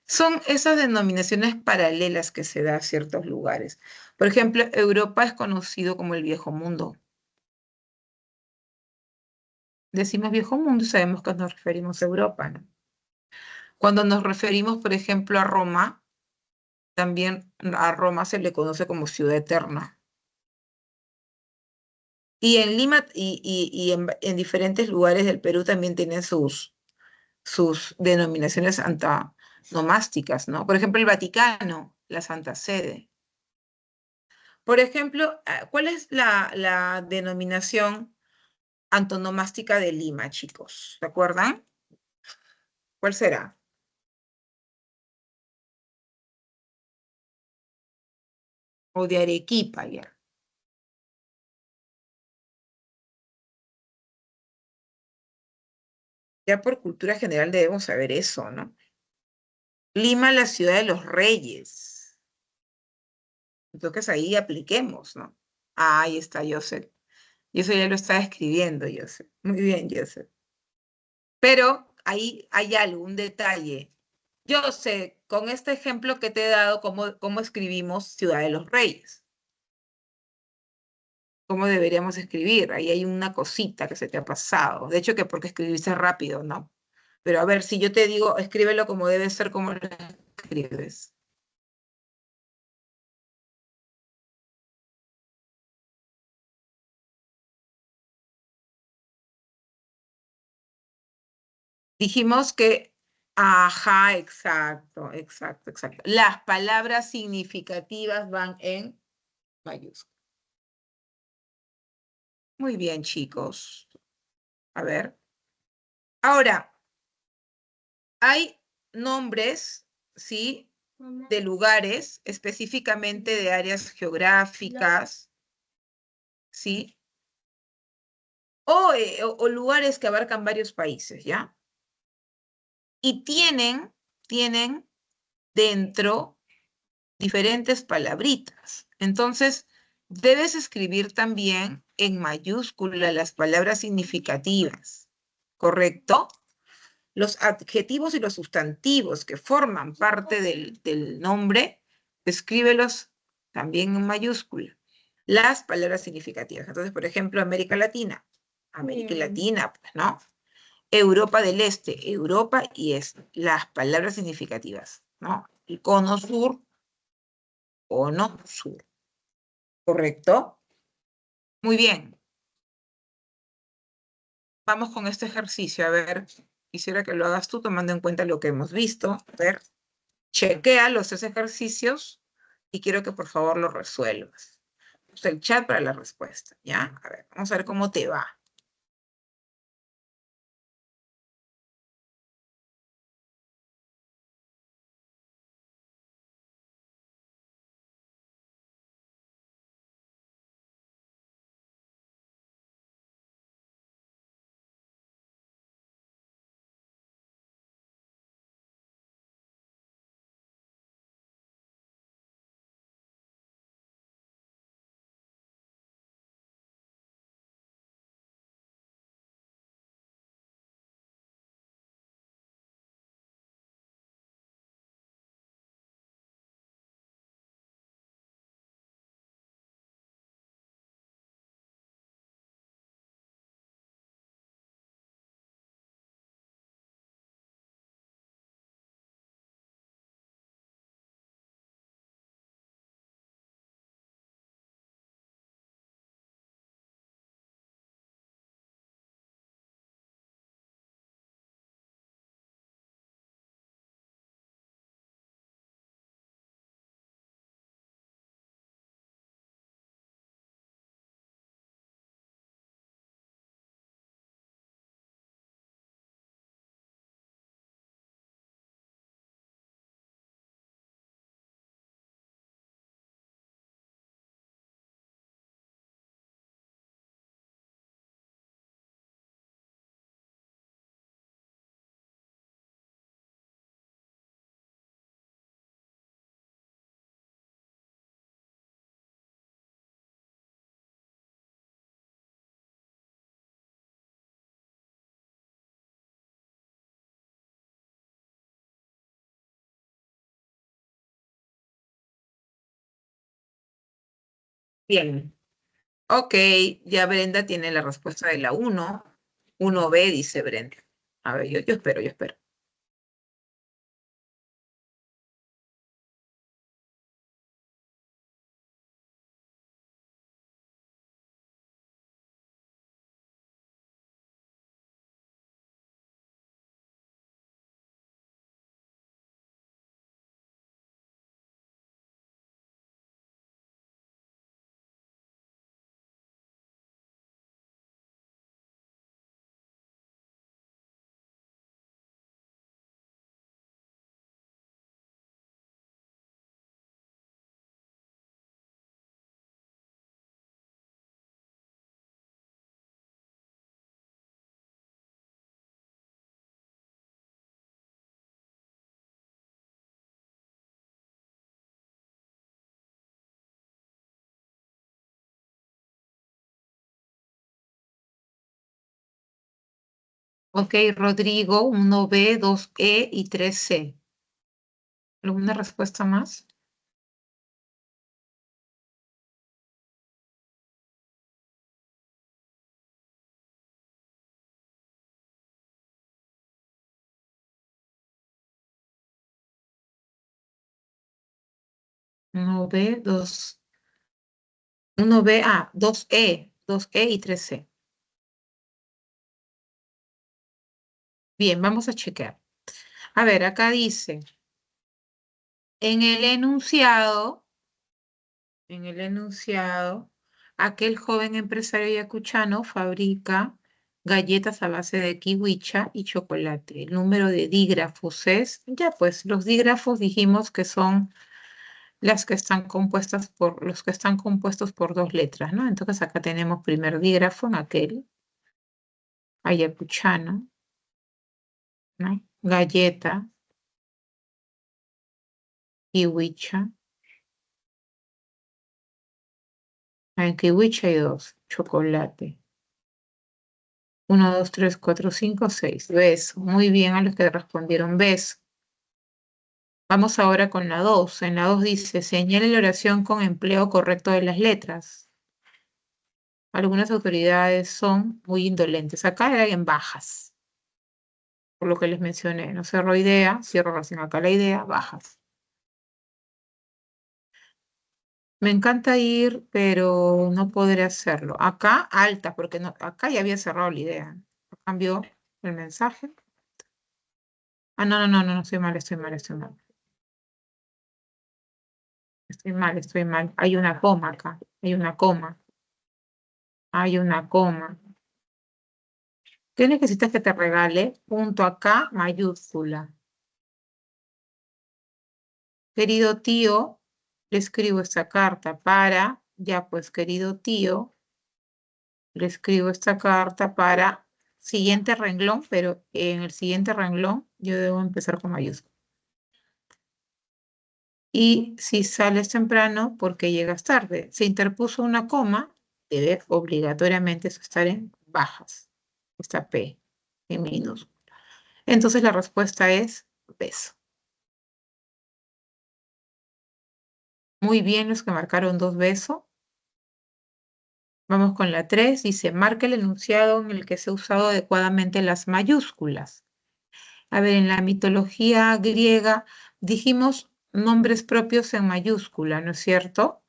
Son esas denominaciones paralelas que se da a ciertos lugares. Por ejemplo, Europa es conocido como el Viejo Mundo. Decimos Viejo Mundo y sabemos que nos referimos a Europa, ¿no? Cuando nos referimos, por ejemplo, a Roma, también a Roma se le conoce como Ciudad Eterna. Y en Lima y en diferentes lugares del Perú también tienen sus denominaciones antonomásticas, ¿no? Por ejemplo, el Vaticano, la Santa Sede. Por ejemplo, ¿cuál es la denominación antonomástica de Lima, chicos? ¿Se acuerdan? ¿Cuál será? O de Arequipa, ya. Ya por cultura general debemos saber eso, ¿no? Lima, la ciudad de los reyes. Entonces ahí apliquemos, ¿no? Ah, ahí está, Joseph. Y eso ya lo estaba escribiendo, Joseph. Muy bien, Joseph. Pero ahí hay algún detalle. Yo sé, con este ejemplo que te he dado, cómo escribimos Ciudad de los Reyes. Cómo deberíamos escribir. Ahí hay una cosita que se te ha pasado. De hecho, que porque escribiste rápido, ¿no? Pero a ver, si yo te digo, escríbelo como debe ser, como lo escribes. Dijimos que, ajá, exacto, exacto, exacto. Las palabras significativas van en mayúsculas. Muy bien, chicos. A ver. Ahora, hay nombres, ¿sí? De lugares, específicamente de áreas geográficas, ¿sí? O lugares que abarcan varios países, ¿ya? Y tienen dentro diferentes palabritas. Entonces, debes escribir también en mayúscula las palabras significativas, ¿correcto? Los adjetivos y los sustantivos que forman parte del nombre, escríbelos también en mayúscula. Las palabras significativas. Entonces, por ejemplo, América Latina. América Latina, pues, ¿no? Europa del Este, Europa y las palabras significativas, ¿no? El cono sur, cono sur. ¿Correcto? Muy bien. Vamos con este ejercicio. A ver, quisiera que lo hagas tú tomando en cuenta lo que hemos visto. A ver, chequea los tres ejercicios y quiero que por favor lo resuelvas. Usa el chat para la respuesta, ¿ya? A ver, vamos a ver cómo te va. Bien. Ok, ya Brenda tiene la respuesta de la 1. 1B, dice Brenda. A ver, yo espero, yo espero. Ok, Rodrigo, 1B, 2E y 3C. ¿Alguna respuesta más? Uno b 2, 1B, 2E y 3C. Bien, vamos a chequear. A ver, acá dice, en el enunciado, aquel joven empresario yacuchano fabrica galletas a base de kiwicha y chocolate. El número de dígrafos es, ya pues, los dígrafos dijimos que son las que están compuestas por, los que están compuestos por dos letras, ¿no? Entonces acá tenemos primer dígrafo en aquel, ayacuchano, ¿no? Galleta, kiwicha. En kiwicha hay dos, chocolate. 1, 2, 3, 4, 5, 6. Beso. Muy bien a los que respondieron beso. Vamos ahora con la 2. En la 2 dice, señale la oración con empleo correcto de las letras. Algunas autoridades son muy indolentes. Acá era en bajas, por lo que les mencioné. No cerro idea, cierro recién acá la idea, bajas. Me encanta ir, pero no podré hacerlo. Acá alta, porque no, acá ya había cerrado la idea. Cambió el mensaje. Ah, no, no, no, no, estoy mal, estoy mal, estoy mal. Estoy mal, estoy mal. Hay una coma acá. Hay una coma. Hay una coma. ¿Qué necesitas que te regale? Punto acá, mayúscula. Querido tío, le escribo esta carta para, ya pues, querido tío, le escribo esta carta para siguiente renglón, pero en el siguiente renglón yo debo empezar con mayúscula. Y si sales temprano, porque llegas tarde. Se interpuso una coma, debe obligatoriamente eso estar en bajas. Esta P en minúscula. Entonces la respuesta es beso. Muy bien los que marcaron dos besos. Vamos con la 3. Dice, marca el enunciado en el que se ha usado adecuadamente las mayúsculas. A ver, en la mitología griega dijimos nombres propios en mayúscula, ¿no es cierto?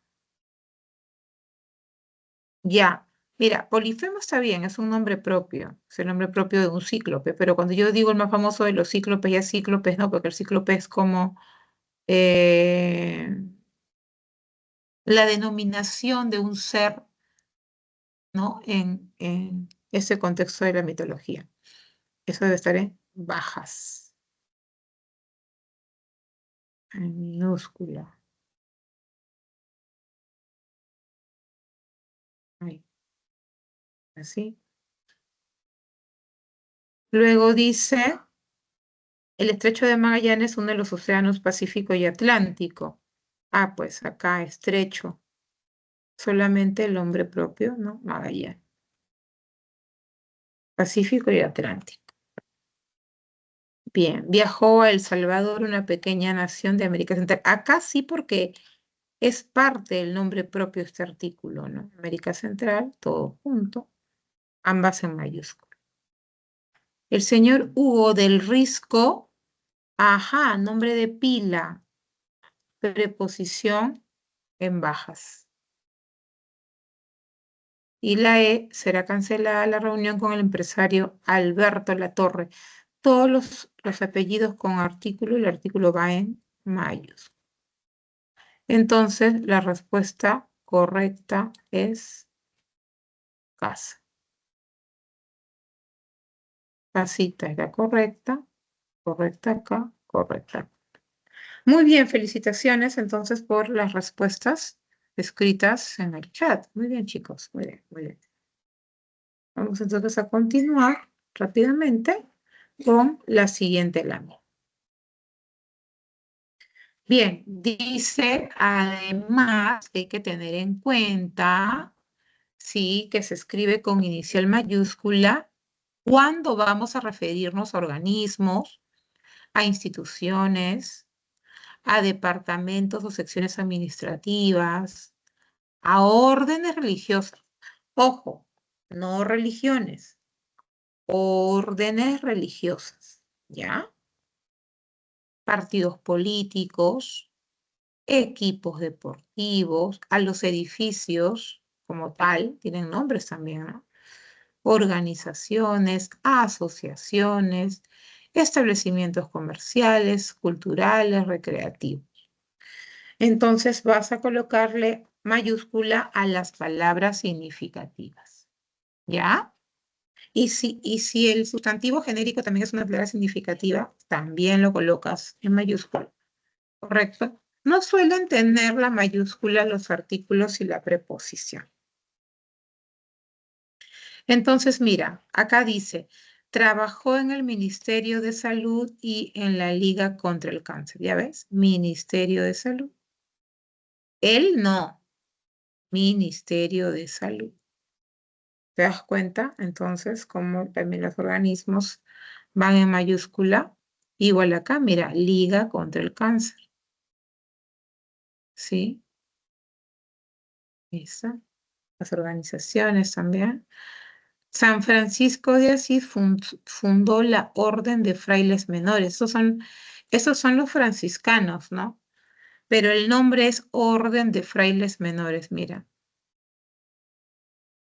Ya. Mira, Polifemo está bien, es un nombre propio, es el nombre propio de un cíclope, pero cuando yo digo el más famoso de los cíclopes, ya cíclopes no, porque el cíclope es como la denominación de un ser, ¿no? En ese contexto de la mitología. Eso debe estar en bajas, en minúscula. Ahí, así. Luego dice, el estrecho de Magallanes une los océanos Pacífico y Atlántico. Ah, pues acá estrecho. Solamente el nombre propio, ¿no? Magallanes. Pacífico y Atlántico. Bien, viajó a El Salvador, una pequeña nación de América Central. Acá sí porque es parte del nombre propio este artículo, ¿no? América Central, todo junto, ambas en mayúscula. El señor Hugo del Risco, ajá, nombre de pila, preposición en bajas. Y la E será cancelada la reunión con el empresario Alberto Latorre. Todos los apellidos con artículo, el artículo va en mayúscula. Entonces, la respuesta correcta es casa. Casita es la correcta, correcta acá, correcta acá. Muy bien, felicitaciones entonces por las respuestas escritas en el chat. Muy bien, chicos, muy bien, muy bien. Vamos entonces a continuar rápidamente con la siguiente lámina. Bien, dice además que hay que tener en cuenta, sí, que se escribe con inicial mayúscula cuando vamos a referirnos a organismos, a instituciones, a departamentos o secciones administrativas, a órdenes religiosas. Ojo, no religiones, órdenes religiosas, ¿ya? Partidos políticos, equipos deportivos, a los edificios como tal, tienen nombres también, ¿no? Organizaciones, asociaciones, establecimientos comerciales, culturales, recreativos. Entonces vas a colocarle mayúscula a las palabras significativas. ¿Ya? Y si el sustantivo genérico también es una palabra significativa, también lo colocas en mayúscula. ¿Correcto? No suelen tener la mayúscula los artículos y la preposición. Entonces, mira, acá dice, trabajó en el Ministerio de Salud y en la Liga contra el Cáncer. ¿Ya ves? Ministerio de Salud. Él no. Ministerio de Salud. ¿Te das cuenta? Entonces, cómo también los organismos van en mayúscula. Igual acá, mira, Liga contra el Cáncer. ¿Sí? Esa. Las organizaciones también. San Francisco de Asís fundó la Orden de Frailes Menores. Esos son los franciscanos, ¿no? Pero el nombre es Orden de Frailes Menores. Mira,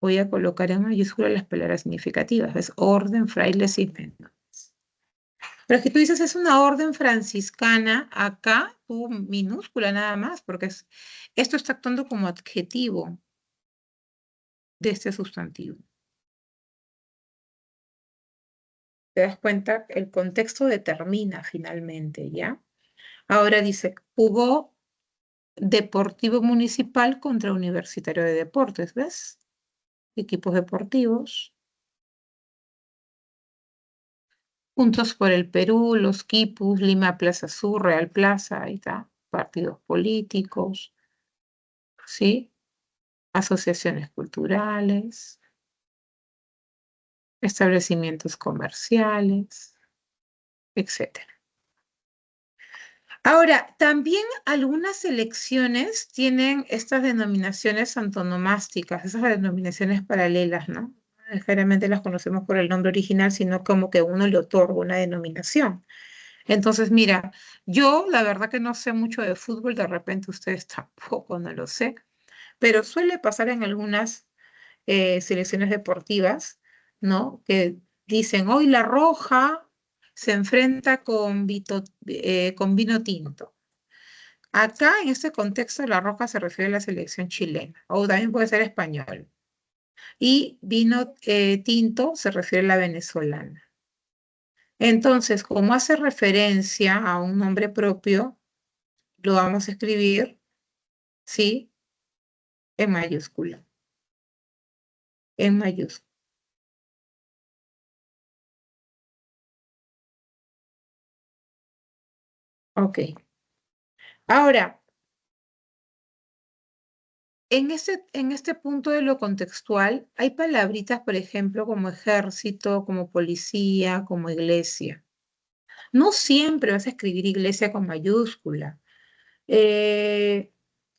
voy a colocar en mayúscula las palabras significativas. Es Orden, Frailes y Menores. Pero es que tú dices es una orden franciscana, acá tú minúscula nada más, porque esto está actuando como adjetivo de este sustantivo. ¿Te das cuenta? El contexto determina finalmente, ¿ya? Ahora dice, jugó Deportivo Municipal contra Universitario de Deportes, ¿ves? Equipos deportivos. Juntos por el Perú, los Quipus, Lima Plaza Sur, Real Plaza, ahí está. Partidos políticos, ¿sí? Asociaciones culturales, establecimientos comerciales, etcétera. Ahora, también algunas elecciones tienen estas denominaciones antonomásticas, esas denominaciones paralelas, ¿no? No necesariamente las conocemos por el nombre original, sino como que uno le otorga una denominación. Entonces, mira, yo la verdad que no sé mucho de fútbol, de repente ustedes tampoco, no lo sé, pero suele pasar en algunas selecciones deportivas, ¿no? Que dicen, hoy la Roja se enfrenta con Vino Tinto. Acá, en este contexto, la Roja se refiere a la selección chilena, o también puede ser español. Y Vino Tinto se refiere a la venezolana. Entonces, como hace referencia a un nombre propio, lo vamos a escribir, ¿sí? En mayúscula. En mayúscula. Ok. Ahora, en este punto de lo contextual, hay palabritas, por ejemplo, como ejército, como policía, como iglesia. No siempre vas a escribir iglesia con mayúscula. Eh,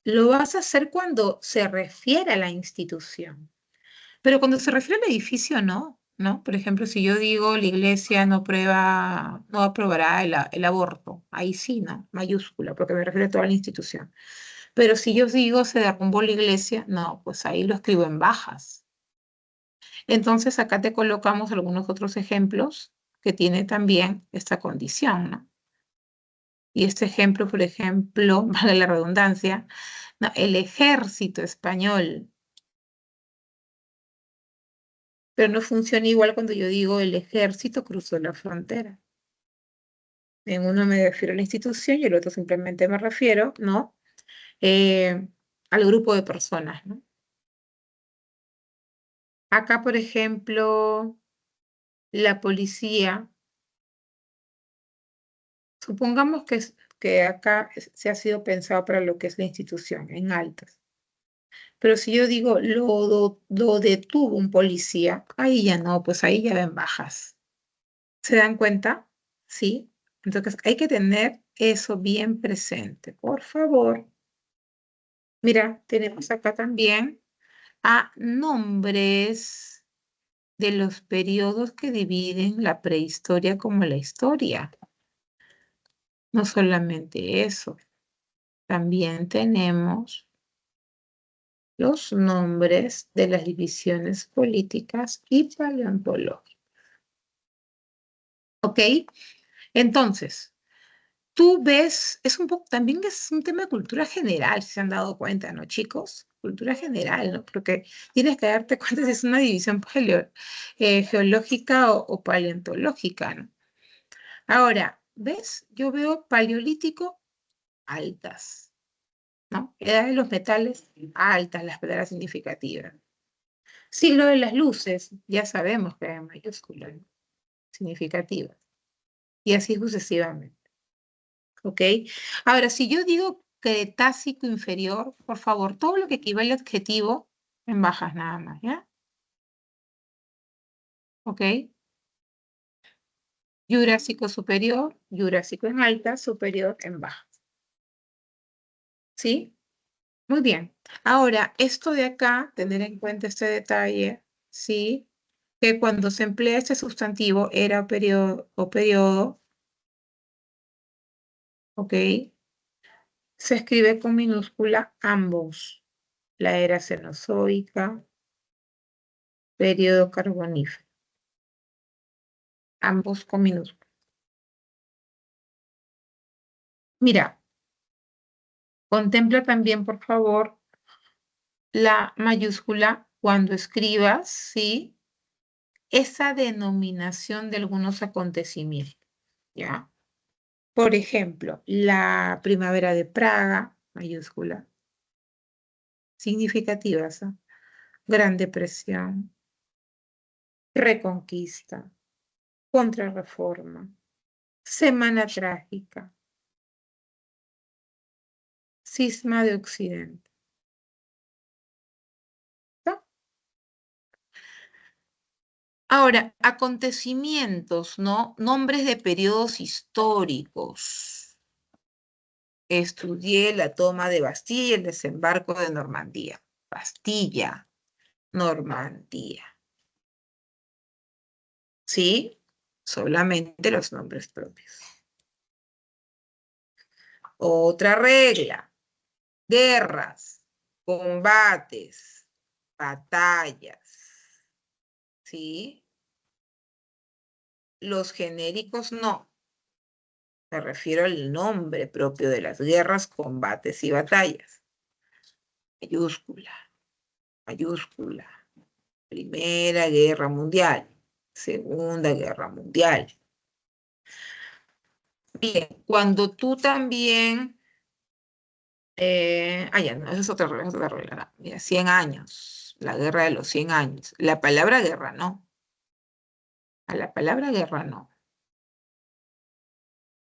lo vas a hacer cuando se refiere a la institución. Pero cuando se refiere al edificio, no, ¿no? Por ejemplo, si yo digo la iglesia no aprobará el aborto, ahí sí, ¿no? Mayúscula, porque me refiero a toda la institución. Pero si yo digo se derrumbó la iglesia, no, pues ahí lo escribo en bajas. Entonces acá te colocamos algunos otros ejemplos que tiene también esta condición, ¿no? Y este ejemplo, por ejemplo, vale la redundancia, no, el ejército español, pero no funciona igual cuando yo digo el ejército cruzó la frontera. En uno me refiero a la institución y el otro simplemente me refiero, ¿no? Eh, al grupo de personas, ¿no? Acá, por ejemplo, la policía, supongamos que acá se ha sido pensado para lo que es la institución, en altas. Pero si yo digo lo detuvo un policía, ahí ya no, pues ahí ya ven bajas. ¿Se dan cuenta? Sí. Entonces hay que tener eso bien presente, por favor. Mira, tenemos acá también a nombres de los periodos que dividen la prehistoria como la historia. No solamente eso, también tenemos los nombres de las divisiones políticas y paleontológicas. ¿Ok? Entonces, tú ves, es un poco, también es un tema de cultura general, si se han dado cuenta, ¿no, chicos? Cultura general, ¿no? Porque tienes que darte cuenta si es una división geológica o paleontológica, ¿no? Ahora, ¿ves? Yo veo paleolítico, altas, ¿no? Edad de los metales, altas, las palabras significativas. Siglo de las luces, ya sabemos que hay mayúsculas, ¿no? Significativas. Y así sucesivamente. ¿Ok? Ahora, si yo digo Cretácico inferior, por favor, todo lo que equivale a adjetivo en bajas nada más, ¿ya? ¿Ok? Jurásico superior, Jurásico en alta, superior en baja. ¿Sí? Muy bien. Ahora, esto de acá, tener en cuenta este detalle, ¿sí? Que cuando se emplea este sustantivo, era o periodo, ¿ok? Se escribe con minúscula ambos. La era cenozoica, periodo carbonífero. Ambos con minúscula. Mira, contempla también, por favor, la mayúscula cuando escribas, ¿sí? Esa denominación de algunos acontecimientos, ¿ya? Por ejemplo, la primavera de Praga, mayúscula, significativas, ¿ah? Gran Depresión, Reconquista, Contrarreforma, Semana Trágica, Cisma de Occidente. ¿Está? Ahora, acontecimientos, ¿no? Nombres de periodos históricos. Estudié la toma de Bastilla y el desembarco de Normandía. Bastilla, Normandía. ¿Sí? Solamente los nombres propios. Otra regla. Guerras, combates, batallas. ¿Sí? Los genéricos no. Me refiero al nombre propio de las guerras, combates y batallas. Mayúscula, mayúscula. Primera Guerra Mundial, Segunda Guerra Mundial. Bien, cuando tú también, ya, no, esa es otra regla, no. Mira, 100 años, la guerra de los 100 años. La palabra guerra no, a la palabra guerra no.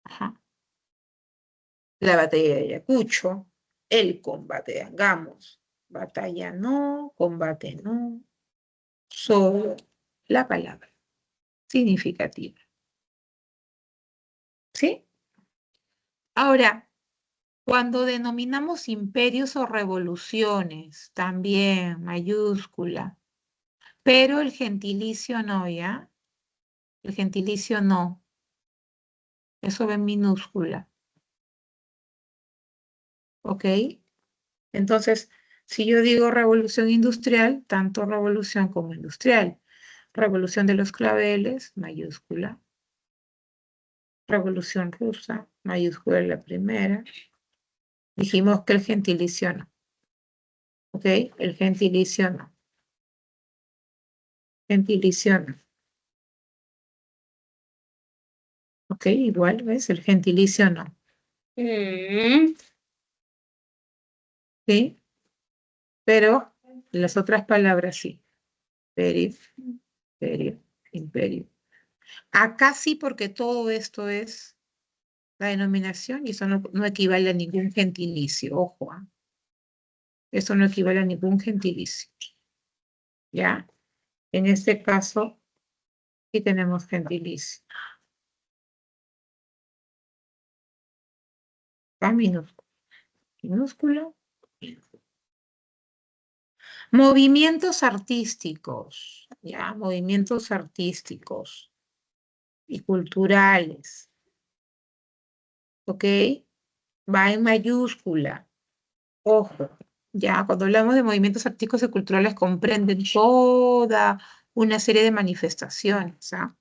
Ajá. La batalla de Ayacucho, el combate de Angamos, batalla no, combate no, solo la palabra significativa. ¿Sí? Ahora, cuando denominamos imperios o revoluciones, también mayúscula, pero el gentilicio no, ¿ya? El gentilicio no, eso va en minúscula, ¿ok? Entonces, si yo digo revolución industrial, tanto revolución como industrial. Revolución de los claveles, mayúscula. Revolución rusa, mayúscula la primera. Dijimos que el gentilicio no, ¿ok? El gentilicio no. Gentilicio no. ¿Ok? Igual, ¿ves? El gentilicio no. ¿Sí? Pero las otras palabras sí. Imperio, imperio, imperio. Acá sí, porque todo esto es la denominación y eso no equivale a ningún gentilicio. Ojo, ¿ah? Eso no equivale a ningún gentilicio. ¿Ya? En este caso, sí tenemos gentilicio. Acá minúscula. Minúscula. Movimientos artísticos. ¿Ya? Movimientos artísticos y culturales. ¿Ok? Va en mayúscula. Ojo, ya cuando hablamos de movimientos artísticos y culturales comprenden toda una serie de manifestaciones, ¿ah?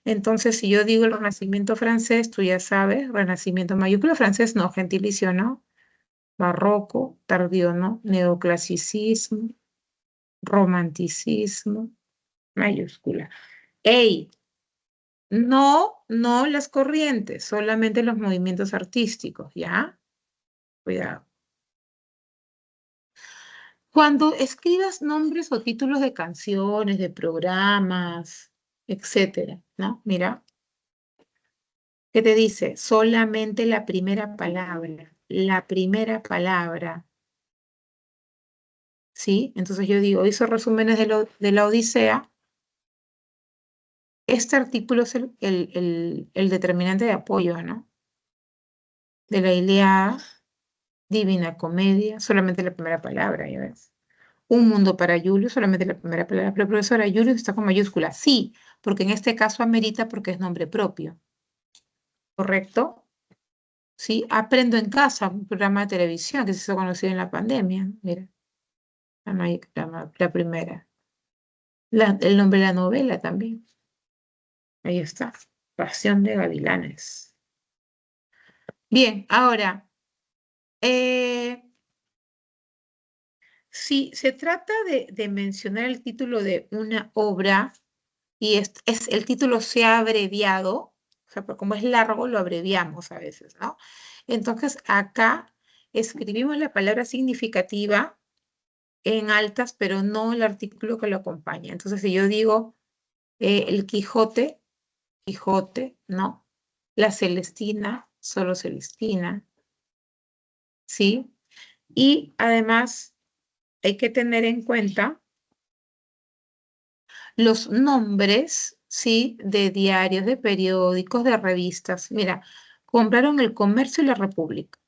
Entonces, si yo digo el Renacimiento francés, tú ya sabes, Renacimiento mayúscula, francés no, gentilicio no, barroco, tardío no, neoclasicismo, romanticismo, mayúscula. ¡Ey! No las corrientes, solamente los movimientos artísticos, ¿ya? Cuidado. Cuando escribas nombres o títulos de canciones, de programas, etcétera, ¿no? Mira, ¿qué te dice? Solamente la primera palabra, ¿sí? Entonces yo digo, hizo resúmenes de la Odisea. Este artículo es el determinante de apoyo, ¿no? De la Ilíada, Divina Comedia, solamente la primera palabra, ¿ya ves? Un mundo para Julio, solamente la primera palabra. Pero profesora, Julio está con mayúscula. Sí, porque en este caso amerita porque es nombre propio. ¿Correcto? Sí, Aprendo en Casa, un programa de televisión que se hizo conocido en la pandemia. Mira, la primera. El nombre de la novela también. Ahí está. Pasión de Gavilanes. Bien, ahora, eh, si se trata de mencionar el título de una obra y el título se ha abreviado, o sea, como es largo, lo abreviamos a veces, ¿no? Entonces, acá escribimos la palabra significativa en altas, pero no el artículo que lo acompaña. Entonces, si yo digo el Quijote, Quijote, ¿no? La Celestina, solo Celestina, ¿sí? Y además hay que tener en cuenta los nombres, ¿sí? De diarios, de periódicos, de revistas. Mira, compraron El Comercio y La República.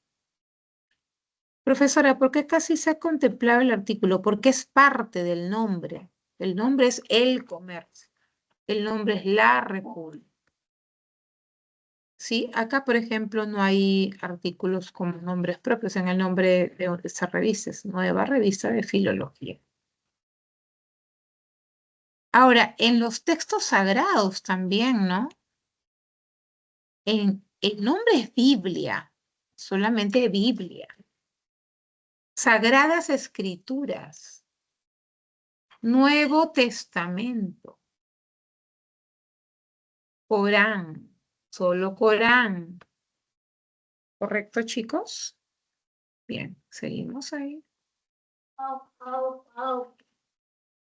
Profesora, ¿por qué casi se ha contemplado el artículo? Porque es parte del nombre. El nombre es El Comercio. El nombre es La República. Sí, acá, por ejemplo, no hay artículos como nombres propios en el nombre de esta revista, es Nueva Revista de Filología. Ahora, en los textos sagrados también, ¿no? El nombre es Biblia, solamente Biblia. Sagradas Escrituras, Nuevo Testamento, Corán, solo Corán. ¿Correcto, chicos? Bien, seguimos ahí.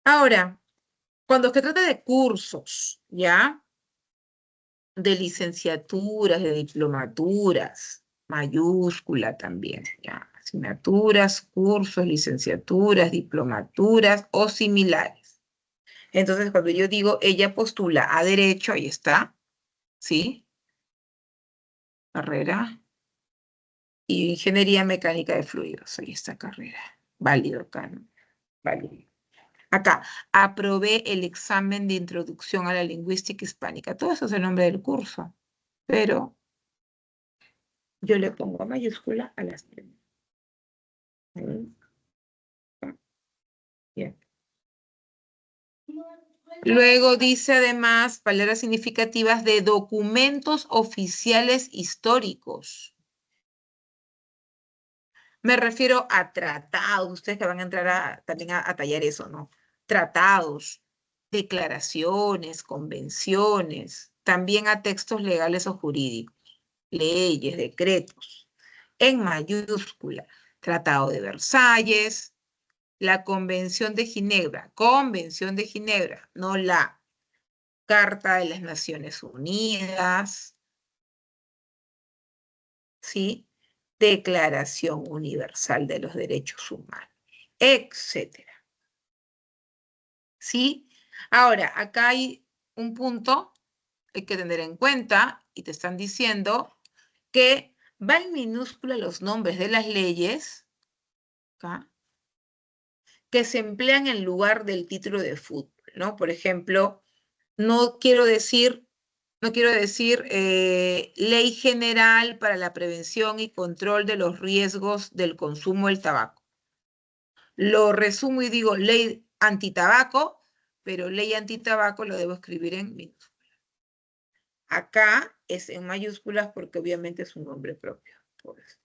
Ahora, cuando se trata de cursos, ¿ya? De licenciaturas, de diplomaturas, mayúscula también, ¿ya? Asignaturas, cursos, licenciaturas, diplomaturas o similares. Entonces, cuando yo digo ella postula a derecho, ahí está, ¿sí? Carrera y ingeniería mecánica de fluidos, ahí está carrera. Válido acá, ¿no? Válido. Acá, aprobé el examen de introducción a la lingüística hispánica. Todo eso es el nombre del curso, pero yo le pongo mayúscula a las primeras. Bien. Luego dice además palabras significativas de documentos oficiales históricos. Me refiero a tratados, ustedes que van a entrar también a tallar eso, ¿no? Tratados, declaraciones, convenciones, también a textos legales o jurídicos, leyes, decretos, en mayúscula, Tratado de Versalles, la Convención de Ginebra, no la Carta de las Naciones Unidas, ¿sí? Declaración Universal de los Derechos Humanos, etcétera. ¿Sí? Ahora, acá hay un punto que hay que tener en cuenta y te están diciendo que va en minúscula los nombres de las leyes, ¿acá? Que se emplean en lugar del título de fútbol, ¿no? Por ejemplo, no quiero decir Ley General para la Prevención y Control de los Riesgos del Consumo del Tabaco. Lo resumo y digo Ley Antitabaco, pero Ley Antitabaco lo debo escribir en minúscula. Acá es en mayúsculas porque obviamente es un nombre propio. Por eso.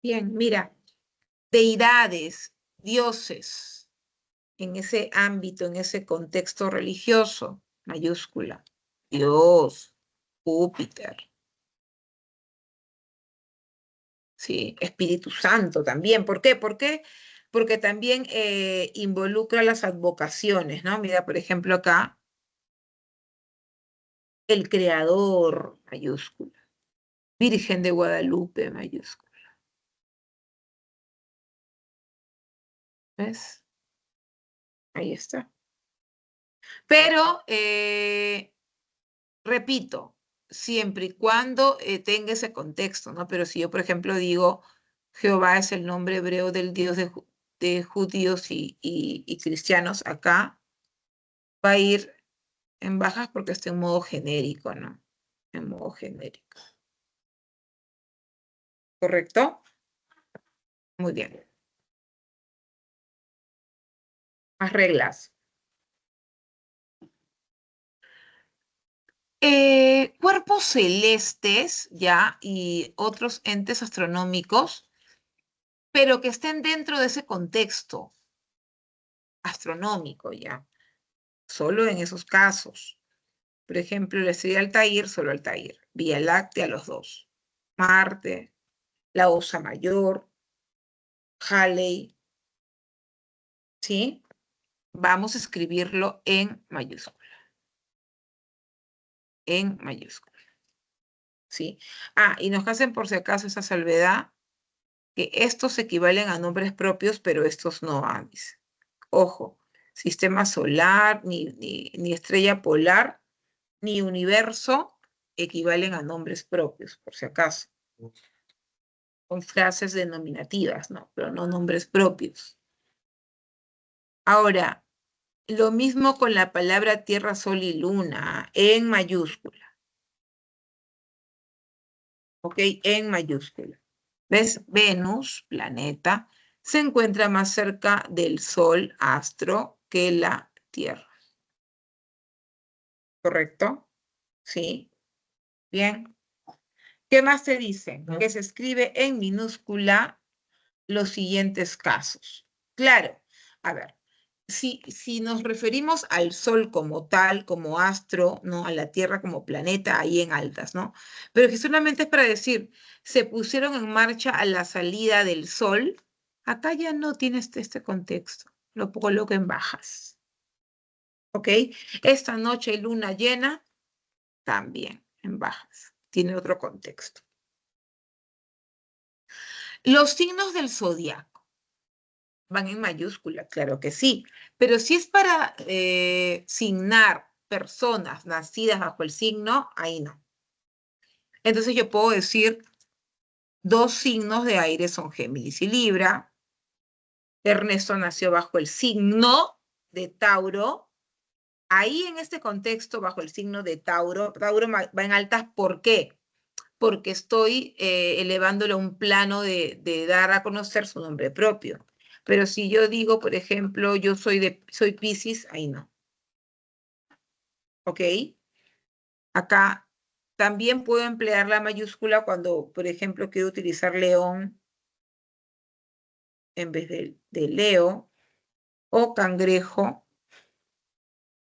Bien, mira, deidades, dioses, en ese ámbito, en ese contexto religioso, mayúscula. Dios, Júpiter, ¿sí? Espíritu Santo también. ¿Por qué? ¿Por qué? Porque también involucra las advocaciones, ¿no? Mira, por ejemplo, acá, el Creador, mayúscula. Virgen de Guadalupe, mayúscula. ¿Ves? Ahí está. Pero, repito, siempre y cuando tenga ese contexto, ¿no? Pero si yo, por ejemplo, digo, Jehová es el nombre hebreo del Dios de judíos y cristianos, acá va a ir en bajas porque está en modo genérico, ¿no? En modo genérico. ¿Correcto? Muy bien. Más reglas. Cuerpos celestes, ya, y otros entes astronómicos, pero que estén dentro de ese contexto astronómico, ya. Solo en esos casos. Por ejemplo, la estrella Altair, solo Altair. Vía Láctea, los dos. Marte, la Osa Mayor, Halley, ¿sí? Vamos a escribirlo en mayúscula. En mayúscula. ¿Sí? Ah, y nos hacen por si acaso esa salvedad, que estos equivalen a nombres propios, pero estos no, dice. Ojo, sistema solar, ni estrella polar, ni universo equivalen a nombres propios, por si acaso. Con frases denominativas, ¿no? Pero no nombres propios. Ahora, lo mismo con la palabra tierra, sol y luna, en mayúscula. ¿Ok? En mayúscula. ¿Ves? Venus, planeta, se encuentra más cerca del sol, astro, que la Tierra. ¿Correcto? Sí. Bien. ¿Qué más te dicen? Que se escribe en minúscula los siguientes casos. Claro, a ver, si nos referimos al Sol como tal, como astro, ¿no? A la Tierra como planeta, ahí en altas, ¿no? Pero que solamente es para decir, se pusieron en marcha a la salida del Sol, acá ya no tienes este contexto, lo coloco en bajas. ¿Ok? Esta noche luna llena, también en bajas, tiene otro contexto. Los signos del zodiaco van en mayúscula, claro que sí, pero si es para signar personas nacidas bajo el signo, ahí no. Entonces yo puedo decir, dos signos de aire son Géminis y Libra. Ernesto nació bajo el signo de Tauro. Ahí en este contexto, bajo el signo de Tauro, Tauro va en altas, ¿por qué? Porque estoy elevándolo a un plano de dar a conocer su nombre propio. Pero si yo digo, por ejemplo, yo soy Piscis, ahí no. ¿Ok? Acá también puedo emplear la mayúscula cuando, por ejemplo, quiero utilizar león en vez de Leo o cangrejo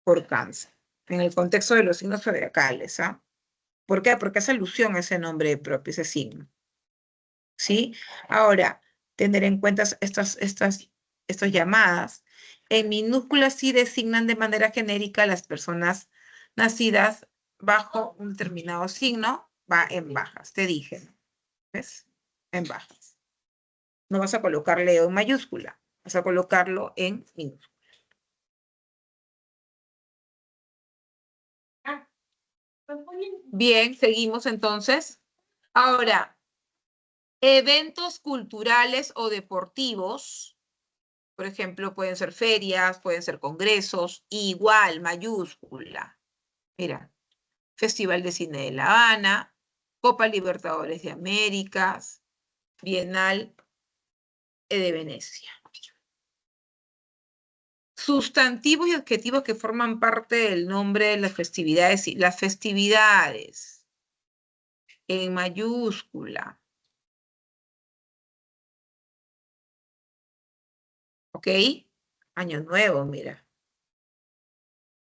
por cáncer. En el contexto de los signos zodiacales, ¿ah? ¿Por qué? Porque hace alusión a ese nombre propio, ese signo. ¿Sí? Ahora, tener en cuenta estas llamadas. En minúsculas sí designan de manera genérica a las personas nacidas bajo un determinado signo, va en bajas, te dije, ¿no? ¿Ves? En bajas. No vas a colocar Leo en mayúscula, vas a colocarlo en minúscula. Bien, seguimos entonces. Ahora, eventos culturales o deportivos. Por ejemplo, pueden ser ferias, pueden ser congresos, igual, mayúscula. Mira, Festival de Cine de La Habana, Copa Libertadores de Américas, Bienal de Venecia. Sustantivos y adjetivos que forman parte del nombre de las festividades. Las festividades en mayúscula. ¿Ok? Año Nuevo, mira.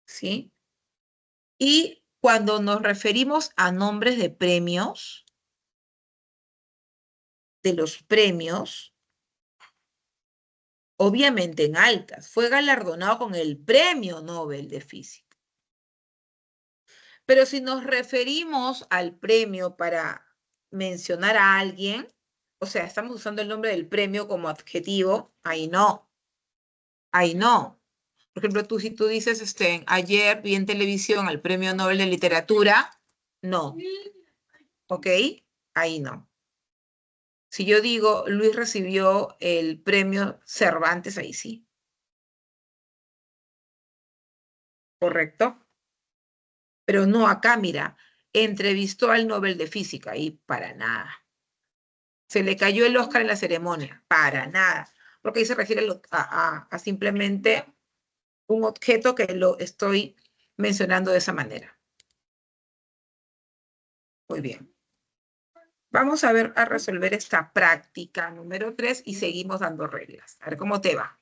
¿Sí? Y cuando nos referimos a nombres de premios, de los premios, obviamente en altas, fue galardonado con el Premio Nobel de Física. Pero si nos referimos al premio para mencionar a alguien, o sea, estamos usando el nombre del premio como adjetivo, ahí no, ahí no. Por ejemplo, si tú dices, ayer vi en televisión al Premio Nobel de Literatura, no, ¿ok? Ahí no. Si yo digo, Luis recibió el premio Cervantes, ahí sí. ¿Correcto? Pero no acá, mira, entrevistó al Nobel de Física y para nada. Se le cayó el Oscar en la ceremonia, para nada. Porque ahí se refiere a simplemente un objeto que lo estoy mencionando de esa manera. Muy bien. Vamos a ver, a resolver esta práctica número 3 y seguimos dando reglas. A ver cómo te va.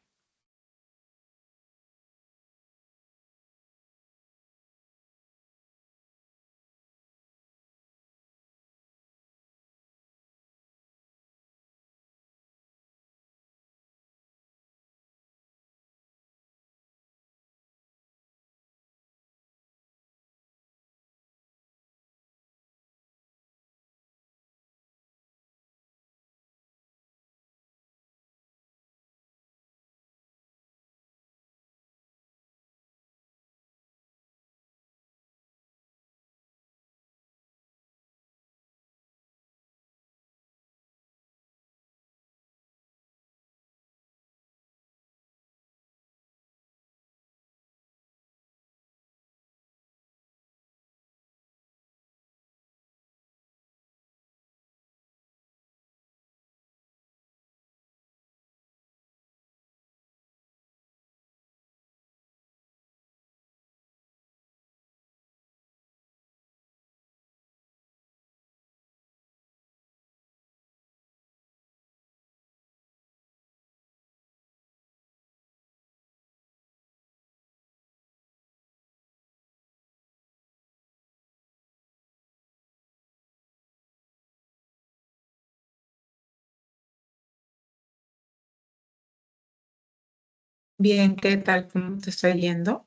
Bien, ¿qué tal? ¿Cómo te está yendo?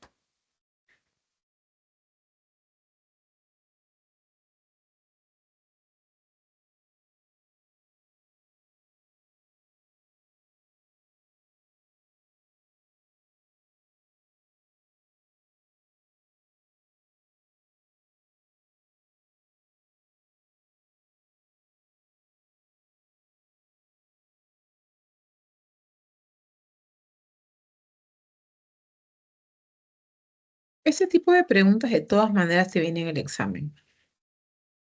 Este tipo de preguntas de todas maneras te vienen en el examen.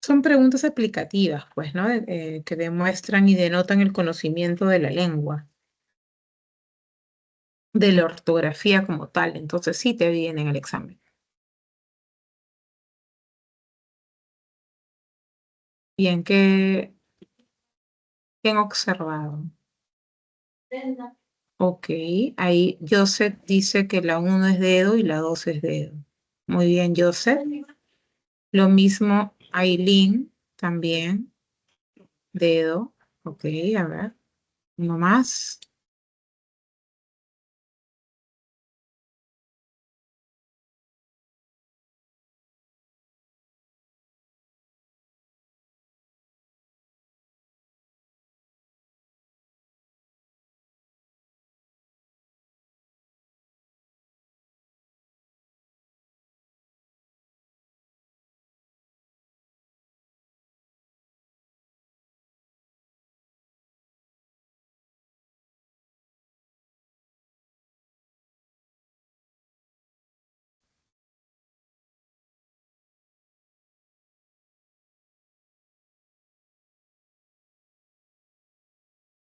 Son preguntas aplicativas, pues, ¿no? Que demuestran y denotan el conocimiento de la lengua, de la ortografía como tal. Entonces sí te vienen en el examen. Bien, ¿qué han observado? Ok, ahí Joseph dice que la 1 es dedo y la 2 es dedo. Muy bien, Joseph. Lo mismo Aileen, también, dedo. Ok, a ver, uno más.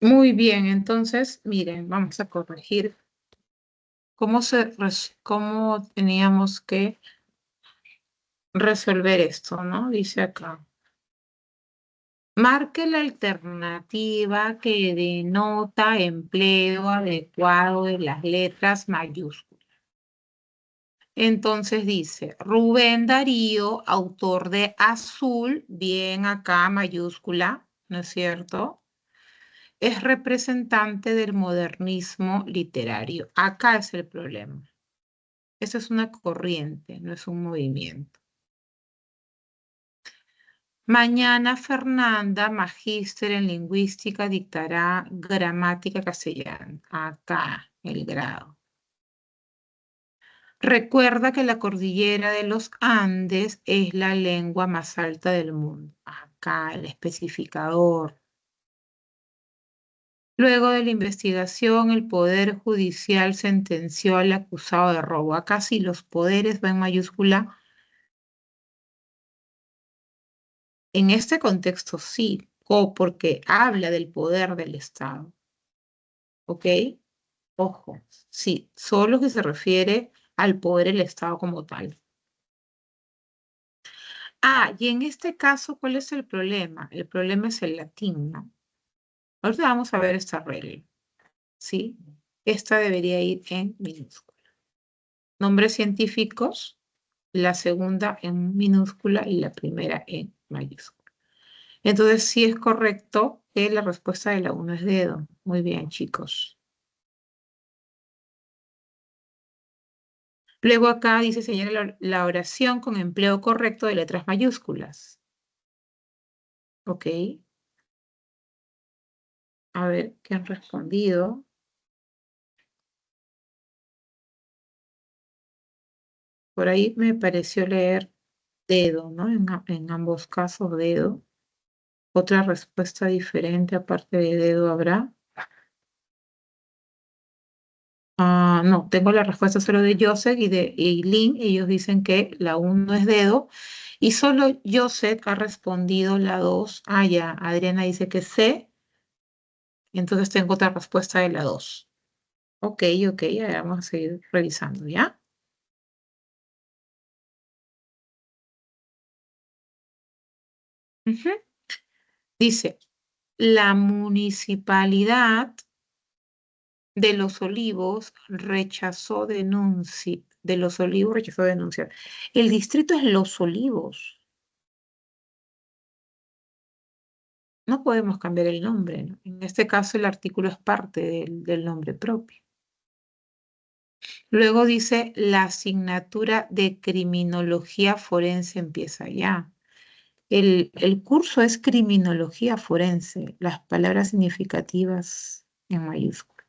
Muy bien, entonces, miren, vamos a corregir ¿Cómo teníamos que resolver esto, no? Dice acá. Marque la alternativa que denota empleo adecuado de las letras mayúsculas. Entonces dice, Rubén Darío, autor de Azul, bien acá mayúscula, ¿no es cierto? Es representante del modernismo literario. Acá es el problema. Eso es una corriente, no es un movimiento. Mañana Fernanda, magíster en lingüística, dictará gramática castellana. Acá, el grado. Recuerda que la cordillera de los Andes es la lengua más alta del mundo. Acá, el especificador. Luego de la investigación, el Poder Judicial sentenció al acusado de robo. Acá sí los poderes va en mayúscula. En este contexto sí, porque habla del poder del Estado. ¿Ok? Ojo, sí, solo que se refiere al poder del Estado como tal. Ah, y en este caso, ¿cuál es el problema? El problema es el latín, ¿no? Ahorita vamos a ver esta regla, ¿sí? Esta debería ir en minúscula. Nombres científicos, la segunda en minúscula y la primera en mayúscula. Entonces, sí es correcto que la respuesta de la 1 es dedo. Muy bien, chicos. Luego acá dice, señala la oración con empleo correcto de letras mayúsculas. ¿Ok? A ver, ¿qué han respondido? Por ahí me pareció leer dedo, ¿no? En ambos casos dedo. Otra respuesta diferente aparte de dedo habrá. Ah, no, tengo la respuesta solo de Joseph y de Eileen. Ellos dicen que la 1 es dedo. Y solo Joseph ha respondido la 2. Ah, ya, Adriana dice que C. Entonces tengo otra respuesta de la 2. Ok, ok, ya vamos a seguir revisando, ¿ya? Ujú. Dice, la municipalidad de Los Olivos rechazó denuncia. De Los Olivos rechazó denuncia. El distrito es Los Olivos. No podemos cambiar el nombre, ¿no? En este caso el artículo es parte del nombre propio. Luego dice, la asignatura de criminología forense empieza ya. El curso es criminología forense, las palabras significativas en mayúsculas.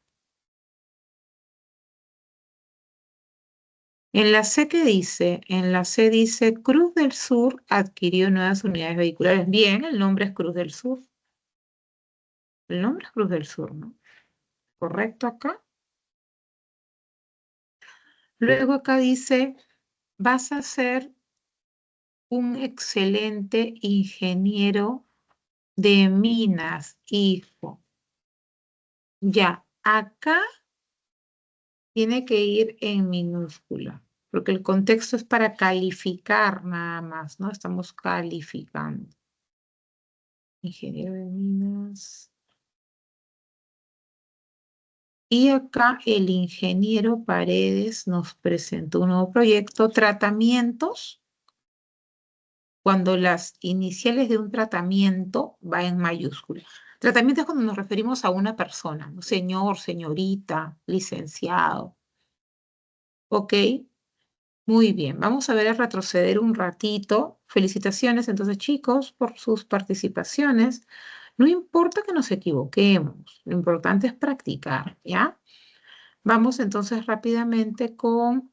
En la C, ¿qué dice? En la C dice, Cruz del Sur adquirió nuevas unidades vehiculares. Bien, el nombre es Cruz del Sur. El nombre es Cruz del Sur, ¿no? ¿Correcto acá? Luego acá dice, vas a ser un excelente ingeniero de minas, hijo. Ya, acá tiene que ir en minúscula, porque el contexto es para calificar nada más, ¿no? Estamos calificando. Ingeniero de minas. Y acá el ingeniero Paredes nos presentó un nuevo proyecto, tratamientos, cuando las iniciales de un tratamiento va en mayúscula. Tratamiento es cuando nos referimos a una persona, ¿no? Señor, señorita, licenciado. ¿Ok? Muy bien, vamos a ver a retroceder un ratito. Felicitaciones entonces, chicos, por sus participaciones. No importa que nos equivoquemos, lo importante es practicar, ¿ya? Vamos entonces rápidamente con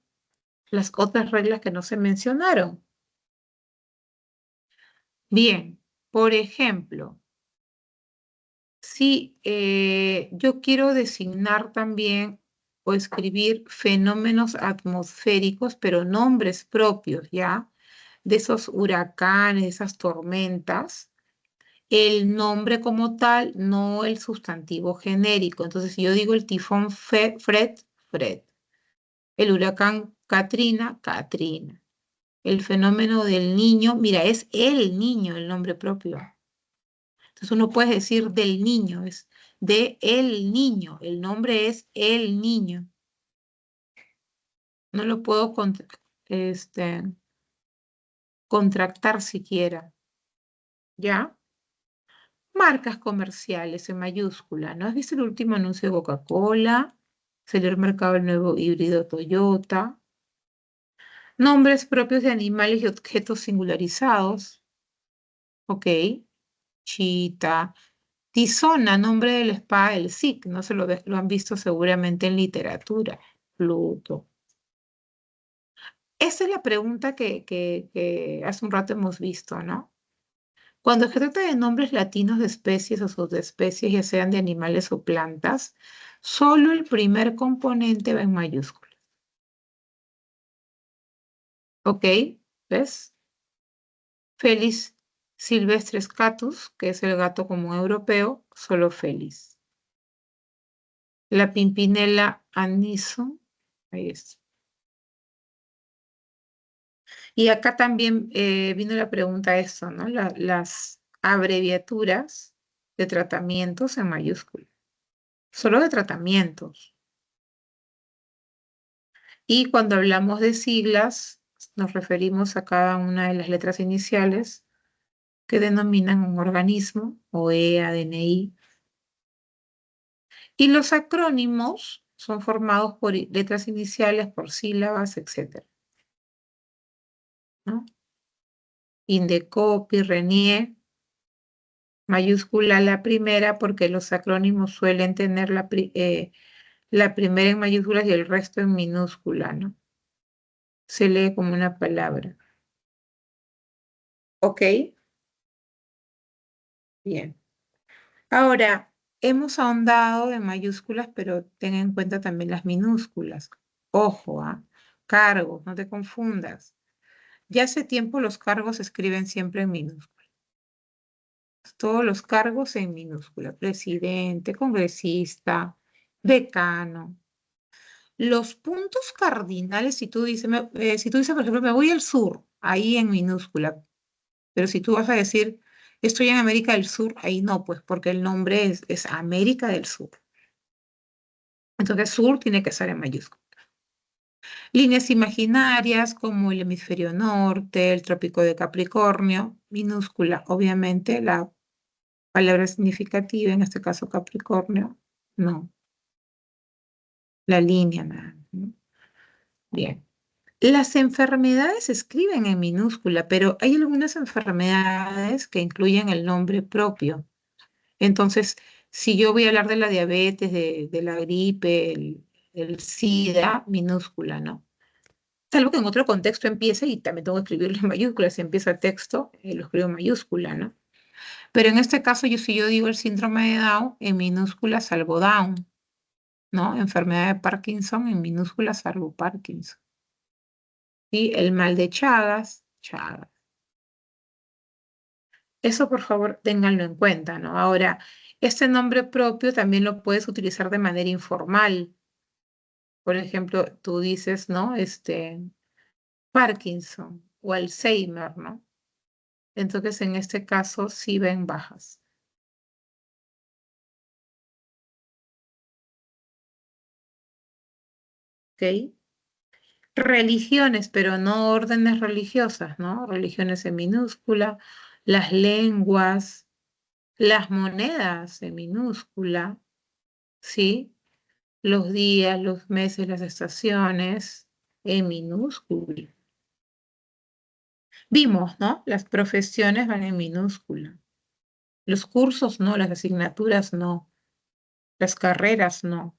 las otras reglas que no se mencionaron. Bien, por ejemplo, si yo quiero designar también o escribir fenómenos atmosféricos, pero nombres propios, ¿ya? De esos huracanes, de esas tormentas, el nombre como tal, no el sustantivo genérico. Entonces, si yo digo el tifón Fred, Fred. El huracán Katrina, Katrina. El fenómeno del niño, mira, es el niño el nombre propio. Entonces uno puede decir del niño, es de el niño. El nombre es el niño. No lo puedo contractar siquiera. ¿Ya? Marcas comerciales en mayúscula, ¿no? ¿Has visto el último anuncio de Coca-Cola? Salió al mercado el nuevo híbrido Toyota. Nombres propios de animales y objetos singularizados. Ok. Chita. Tizona, nombre de la espada del Cid. No se lo han visto seguramente en literatura. Pluto. Esa es la pregunta que hace un rato hemos visto, ¿no? Cuando se trata de nombres latinos de especies o subespecies, ya sean de animales o plantas, solo el primer componente va en mayúsculas. ¿Ok? ¿Ves? Felis silvestris catus, que es el gato común europeo, solo Felis. La Pimpinela aniso, ahí está. Y acá también vino la pregunta eso, ¿no? Las abreviaturas de tratamientos en mayúsculas. Solo de tratamientos. Y cuando hablamos de siglas, nos referimos a cada una de las letras iniciales que denominan un organismo, OEA, DNI. Y los acrónimos son formados por letras iniciales, por sílabas, etc. ¿No? Indecopi, Renier, mayúscula la primera, porque los acrónimos suelen tener la primera en mayúsculas y el resto en minúscula, ¿no? Se lee como una palabra. ¿Ok? Bien. Ahora, hemos ahondado en mayúsculas, pero ten en cuenta también las minúsculas. Ojo, ¿ah? Cargos, no te confundas. Ya hace tiempo los cargos se escriben siempre en minúsculas. Todos los cargos en minúscula. Presidente, congresista, decano. Los puntos cardinales, si tú dices, por ejemplo, me voy al sur, ahí en minúscula. Pero si tú vas a decir, estoy en América del Sur, ahí no, pues porque el nombre es América del Sur. Entonces, sur tiene que estar en mayúscula. Líneas imaginarias como el hemisferio norte, el trópico de Capricornio, minúscula. Obviamente, la palabra significativa, en este caso Capricornio, no. La línea nada, ¿no? Bien. Las enfermedades se escriben en minúscula, pero hay algunas enfermedades que incluyen el nombre propio. Entonces, si yo voy a hablar de la diabetes, de la gripe, el SIDA, minúscula, ¿no? Salvo que en otro contexto empiece y también tengo que escribirlo en mayúsculas. Si empieza el texto, lo escribo en mayúscula, ¿no? Pero en este caso, si yo digo el síndrome de Down, en minúscula salvo Down, ¿no? Enfermedad de Parkinson, en minúscula salvo Parkinson. Y el mal de Chagas, Chagas. Eso, por favor, ténganlo en cuenta, ¿no? Ahora, este nombre propio también lo puedes utilizar de manera informal. Por ejemplo, tú dices, ¿no? Parkinson o Alzheimer, ¿no? Entonces, en este caso, sí ven bajas. ¿Ok? Religiones, pero no órdenes religiosas, ¿no? Religiones en minúscula, las lenguas, las monedas en minúscula, ¿sí? Los días, los meses, las estaciones en minúscula. Vimos, ¿no? Las profesiones van en minúscula. Los cursos no, las asignaturas no, las carreras no.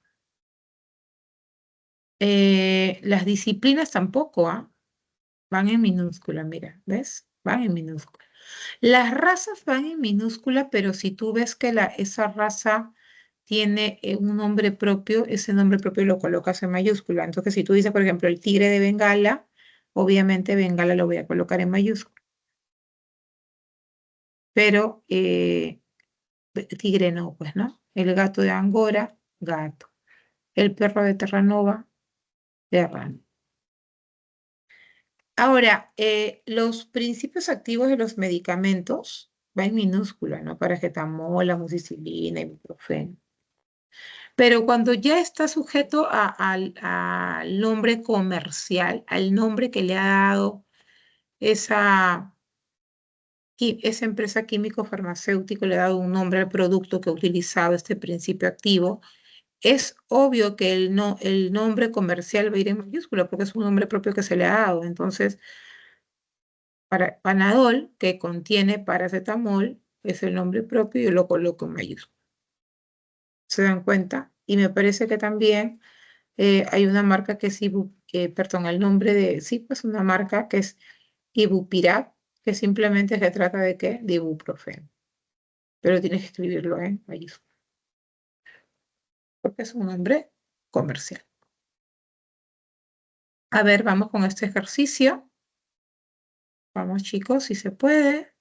Las disciplinas tampoco, ¿ah? Van en minúscula, mira, ¿ves? Van en minúscula. Las razas van en minúscula, pero si tú ves que esa raza tiene un nombre propio, ese nombre propio lo colocas en mayúscula. Entonces, si tú dices, por ejemplo, el tigre de Bengala, obviamente Bengala lo voy a colocar en mayúscula. Pero tigre no, pues, ¿no? El gato de Angora, gato. El perro de Terranova, Erran. Ahora, los principios activos de los medicamentos va en minúscula, ¿no? Paracetamol, amoxicilina, ibuprofeno. Pero cuando ya está sujeto al nombre comercial, al nombre que le ha dado esa, esa empresa químico-farmacéutico, le ha dado un nombre al producto que ha utilizado este principio activo, es obvio que el nombre comercial va a ir en mayúscula porque es un nombre propio que se le ha dado. Entonces, para Panadol, que contiene paracetamol, es el nombre propio y yo lo coloco en mayúscula. ¿Se dan cuenta? Y me parece que también hay una marca que es perdón, el nombre de, sí, pues una marca que es Ibupirat, que simplemente se trata de qué? De ibuprofeno. Pero tienes que escribirlo en mayúscula, porque es un nombre comercial. A ver, vamos con este ejercicio. Vamos, chicos, si se puede.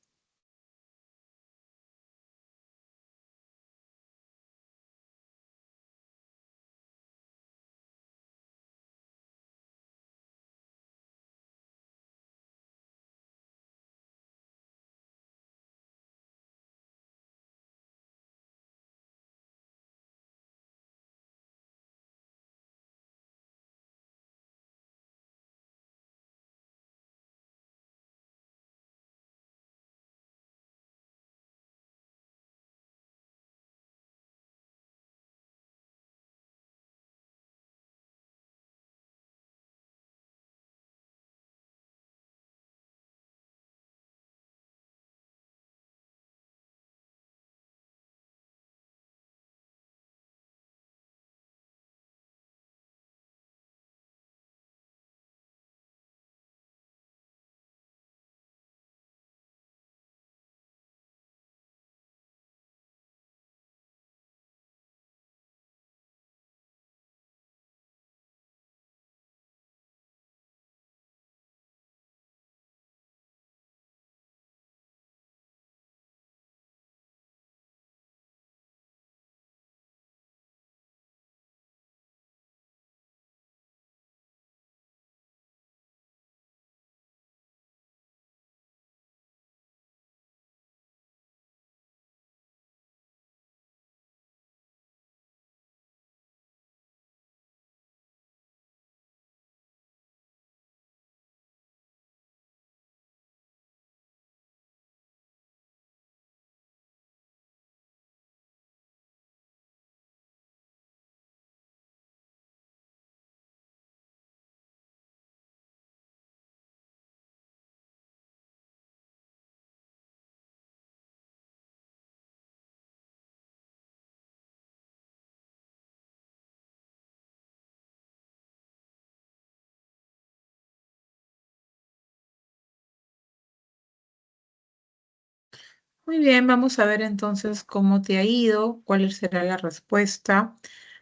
Muy bien, vamos a ver entonces cómo te ha ido, cuál será la respuesta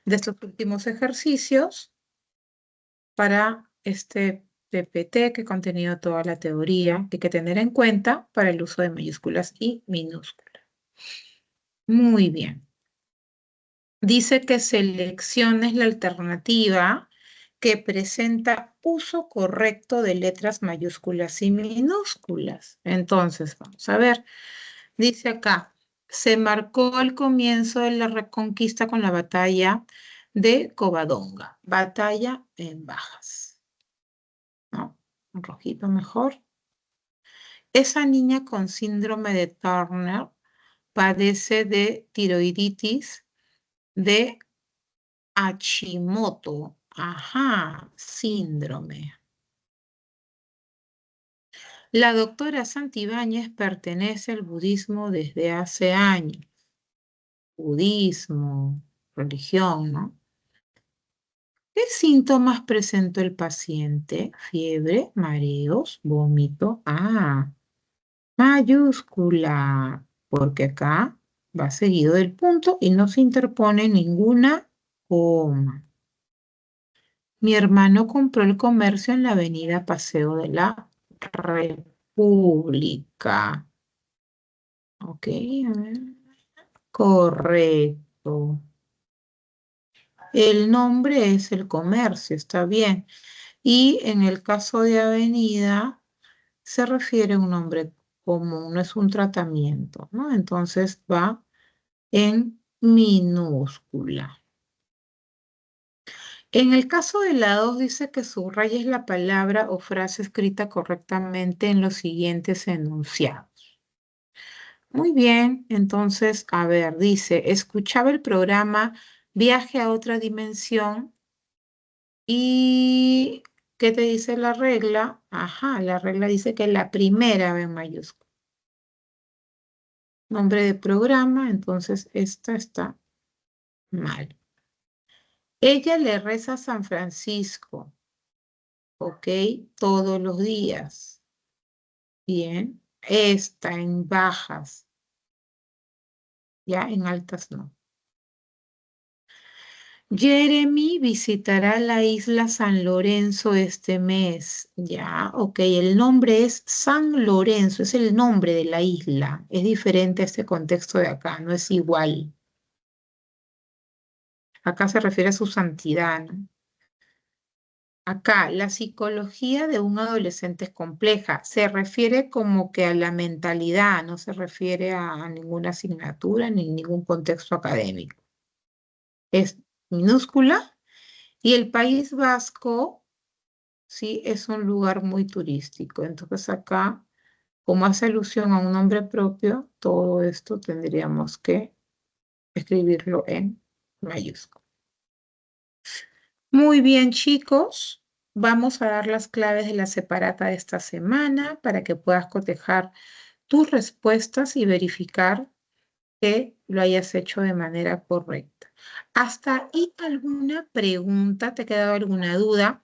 de estos últimos ejercicios para este PPT que ha contenido toda la teoría que hay que tener en cuenta para el uso de mayúsculas y minúsculas. Muy bien. Dice que selecciones la alternativa que presenta uso correcto de letras mayúsculas y minúsculas. Entonces, vamos a ver. Dice acá, se marcó el comienzo de la reconquista con la batalla de Covadonga, batalla en bajas, ¿no? Un rojito mejor. Esa niña con síndrome de Turner padece de tiroiditis de Hashimoto. Ajá, síndrome. La doctora Santibáñez pertenece al budismo desde hace años. Budismo, religión, ¿no? ¿Qué síntomas presentó el paciente? Fiebre, mareos, vómito. Ah, mayúscula, porque acá va seguido del punto y no se interpone ninguna coma. Mi hermano compró el comercio en la avenida Paseo de la República. Ok, a ver. Correcto. El nombre es el comercio, está bien. Y en el caso de avenida, se refiere a un nombre común, no es un tratamiento, ¿no? Entonces va en minúscula. En el caso de la 2 dice que subrayes la palabra o frase escrita correctamente en los siguientes enunciados. Muy bien, entonces, a ver, dice, escuchaba el programa Viaje a otra dimensión y ¿qué te dice la regla? Ajá, la regla dice que la primera va en mayúscula. Nombre de programa, entonces esta está mal. Ella le reza a San Francisco, ¿ok? Todos los días. Bien. Está en bajas, ya en altas no. Jeremy visitará la isla San Lorenzo este mes. Ya, ok, el nombre es San Lorenzo, es el nombre de la isla. Es diferente a este contexto de acá, no es igual. Acá se refiere a su santidad, ¿no? Acá, la psicología de un adolescente es compleja. Se refiere como que a la mentalidad, no se refiere a ninguna asignatura ni ningún contexto académico. Es minúscula y el País Vasco, sí, es un lugar muy turístico. Entonces acá, como hace alusión a un nombre propio, todo esto tendríamos que escribirlo en mayúscula. Muy bien, chicos. Vamos a dar las claves de la separata de esta semana para que puedas cotejar tus respuestas y verificar que lo hayas hecho de manera correcta. ¿Hasta ahí alguna pregunta? ¿Te ha quedado alguna duda?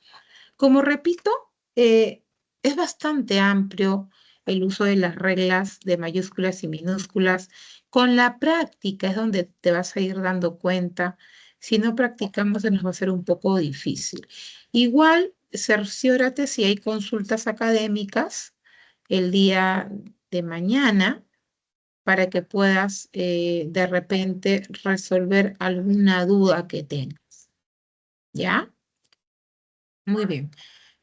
Como repito, es bastante amplio el uso de las reglas de mayúsculas y minúsculas. Con la práctica es donde te vas a ir dando cuenta. Si no practicamos, se nos va a hacer un poco difícil. Igual, cerciórate si hay consultas académicas el día de mañana para que puedas de repente resolver alguna duda que tengas. ¿Ya? Muy bien.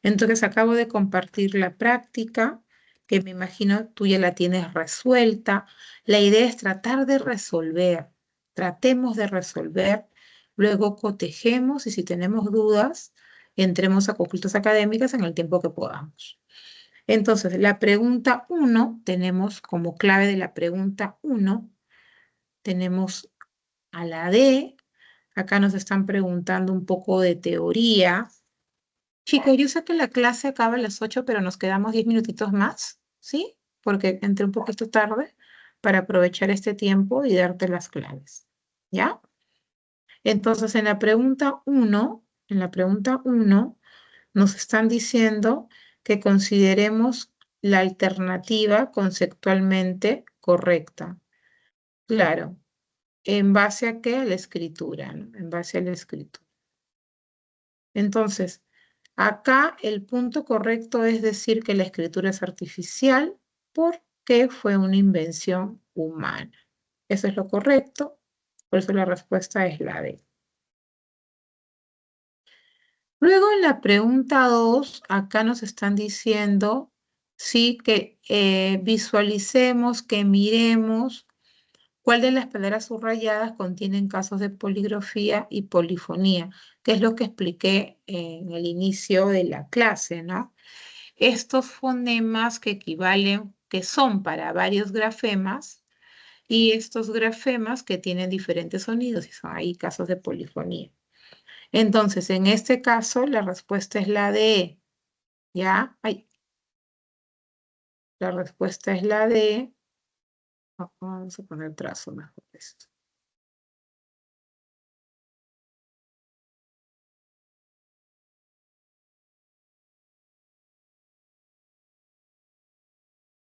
Entonces acabo de compartir la práctica, que me imagino tú ya la tienes resuelta. La idea es tratar de resolver. Tratemos de resolver, luego cotejemos y si tenemos dudas, entremos a consultas académicas en el tiempo que podamos. Entonces, la pregunta 1, tenemos como clave de la pregunta 1, tenemos a la D. Acá nos están preguntando un poco de teoría. Chicos, yo sé que la clase acaba a las 8, pero nos quedamos 10 minutitos más, ¿sí? Porque entré un poquito tarde para aprovechar este tiempo y darte las claves, ¿ya? Entonces, en la pregunta 1, nos están diciendo que consideremos la alternativa conceptualmente correcta. Claro, ¿en base a qué? A la escritura, ¿no? En base a la escritura. Entonces, acá el punto correcto es decir que la escritura es artificial porque fue una invención humana. Eso es lo correcto, por eso la respuesta es la D. Luego en la pregunta 2, acá nos están diciendo, sí, que visualicemos, que miremos cuál de las palabras subrayadas contienen casos de poligrafía y polifonía, que es lo que expliqué en el inicio de la clase, ¿no? Estos fonemas que equivalen, que son para varios grafemas, y estos grafemas que tienen diferentes sonidos, y son ahí casos de polifonía. Entonces, en este caso, la respuesta es la D, ¿ya? Ay, la respuesta es la D. Vamos a poner trazo mejor esto.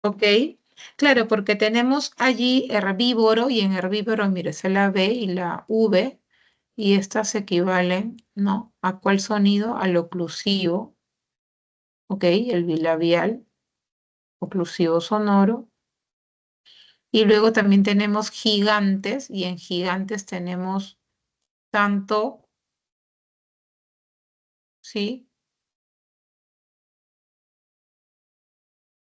¿Ok? Claro, porque tenemos allí herbívoro y en herbívoro, mire, es la B y la V y estas equivalen, ¿no? ¿A cuál sonido? Al oclusivo, ¿ok? El bilabial, oclusivo sonoro. Y luego también tenemos gigantes y en gigantes tenemos tanto ¿sí?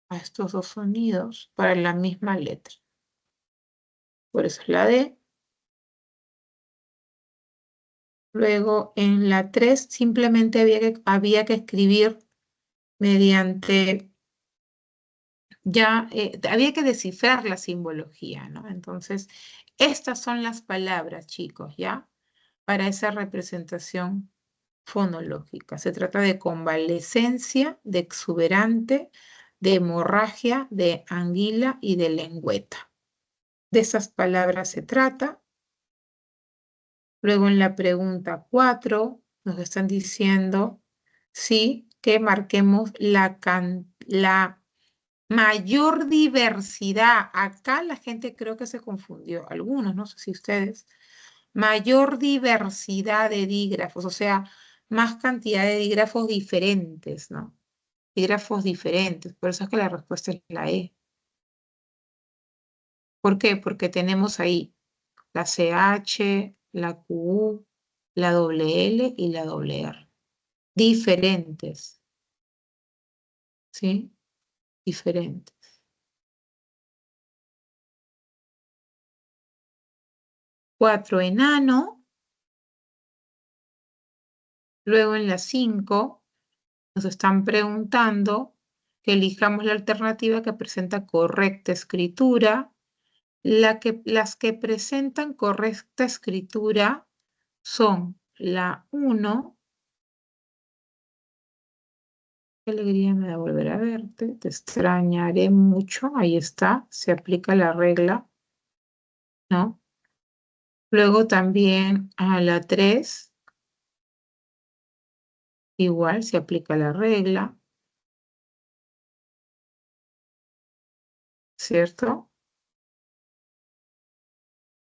A estos dos sonidos para la misma letra. Por eso es la D. Luego en la 3 simplemente había que escribir mediante, ya había que descifrar la simbología, ¿no? Entonces, estas son las palabras, chicos, ¿ya? Para esa representación fonológica. Se trata de convalescencia, de exuberante, de hemorragia, de anguila y de lengüeta. De esas palabras se trata. Luego en la pregunta 4 nos están diciendo, sí, que marquemos la mayor diversidad. Acá la gente creo que se confundió, algunos, no sé si ustedes. Mayor diversidad de dígrafos, o sea, más cantidad de dígrafos diferentes, ¿no? Dígrafos diferentes, por eso es que la respuesta es la E. ¿Por qué? Porque tenemos ahí la CH, la QU, la doble L y la doble R. Diferentes, ¿sí? Diferentes. 4, enano. Luego en la 5 nos están preguntando que elijamos la alternativa que presenta correcta escritura. Las que presentan correcta escritura son la 1. Qué alegría me da volver a verte, te extrañaré mucho. Ahí está, se aplica la regla, ¿no? Luego también a la 3, igual se aplica la regla, ¿cierto?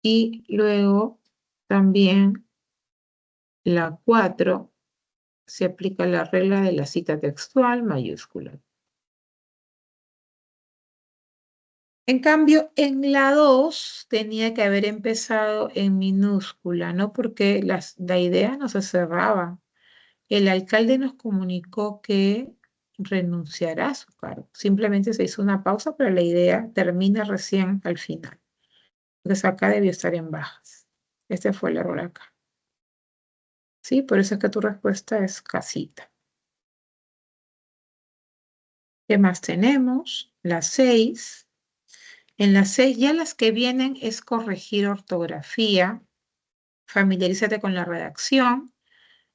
Y luego también la 4 se aplica la regla de la cita textual mayúscula. En cambio, en la 2 tenía que haber empezado en minúscula, ¿no? Porque la idea no se cerraba. El alcalde nos comunicó que renunciará a su cargo. Simplemente se hizo una pausa, pero la idea termina recién al final. Entonces acá debió estar en bajas. Este fue el error acá. Sí, por eso es que tu respuesta es casita. ¿Qué más tenemos? La 6. En la 6 ya las que vienen es corregir ortografía. Familiarízate con la redacción.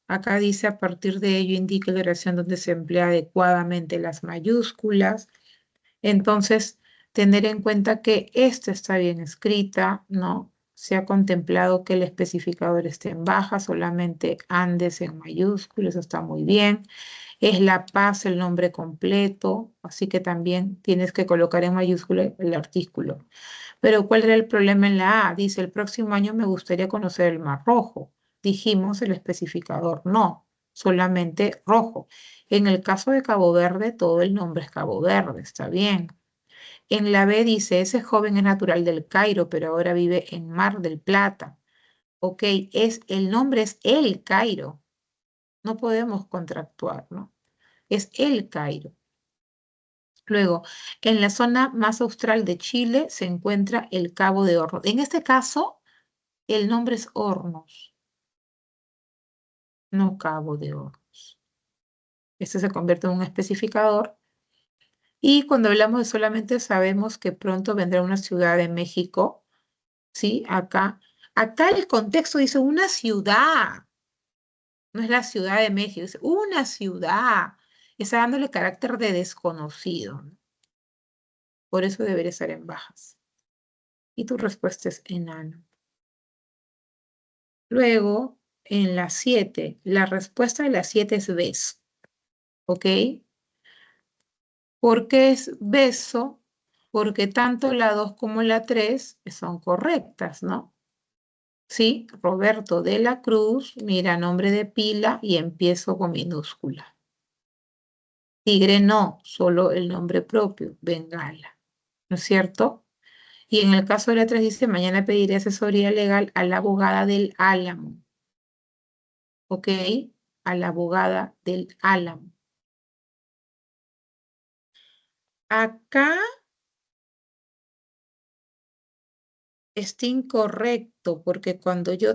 Acá dice, a partir de ello indique la oración donde se emplea adecuadamente las mayúsculas. Entonces, tener en cuenta que esta está bien escrita, ¿no? Se ha contemplado que el especificador esté en baja, solamente Andes en mayúsculas, eso está muy bien. Es La Paz el nombre completo, así que también tienes que colocar en mayúscula el artículo. Pero ¿cuál era el problema en la A? Dice, el próximo año me gustaría conocer el Mar Rojo. Dijimos el especificador, no, solamente rojo. En el caso de Cabo Verde, todo el nombre es Cabo Verde, está bien. En la B dice, ese joven es natural del Cairo, pero ahora vive en Mar del Plata. Ok, el nombre es El Cairo. No podemos contractuar, ¿no? Es El Cairo. Luego, en la zona más austral de Chile se encuentra el Cabo de Hornos. En este caso, el nombre es Hornos, no Cabo de Hornos. Este se convierte en un especificador. Y cuando hablamos de solamente sabemos que pronto vendrá una ciudad de México, ¿sí? Acá el contexto dice una ciudad, no es la Ciudad de México, es una ciudad. Está dándole carácter de desconocido, ¿no? Por eso debería estar en bajas. Y tu respuesta es enano. Luego, en la 7, la respuesta de la 7 es beso, ¿ok? ¿Por qué es beso? Porque tanto la 2 como la 3 son correctas, ¿no? Sí, Roberto de la Cruz, mira, nombre de pila y empiezo con minúscula. Tigre no, solo el nombre propio, Bengala, ¿no es cierto? Y en el caso de la 3 dice, mañana pediré asesoría legal a la abogada del Álamo, ¿ok? a la abogada del Álamo. Acá está incorrecto porque cuando yo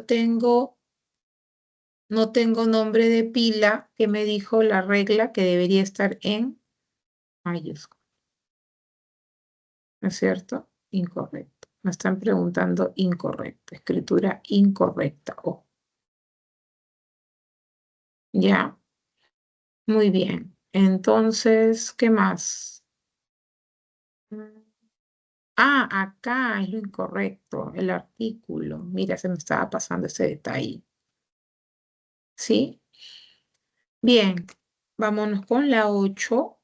no tengo nombre de pila, que me dijo la regla que debería estar en mayúscula. ¿No es cierto? Incorrecto. Me están preguntando incorrecto. Escritura incorrecta. Oh. Ya. Muy bien. Entonces, ¿qué más? Ah, acá es lo incorrecto, el artículo. Mira, se me estaba pasando ese detalle. ¿Sí? Bien, vámonos con la 8.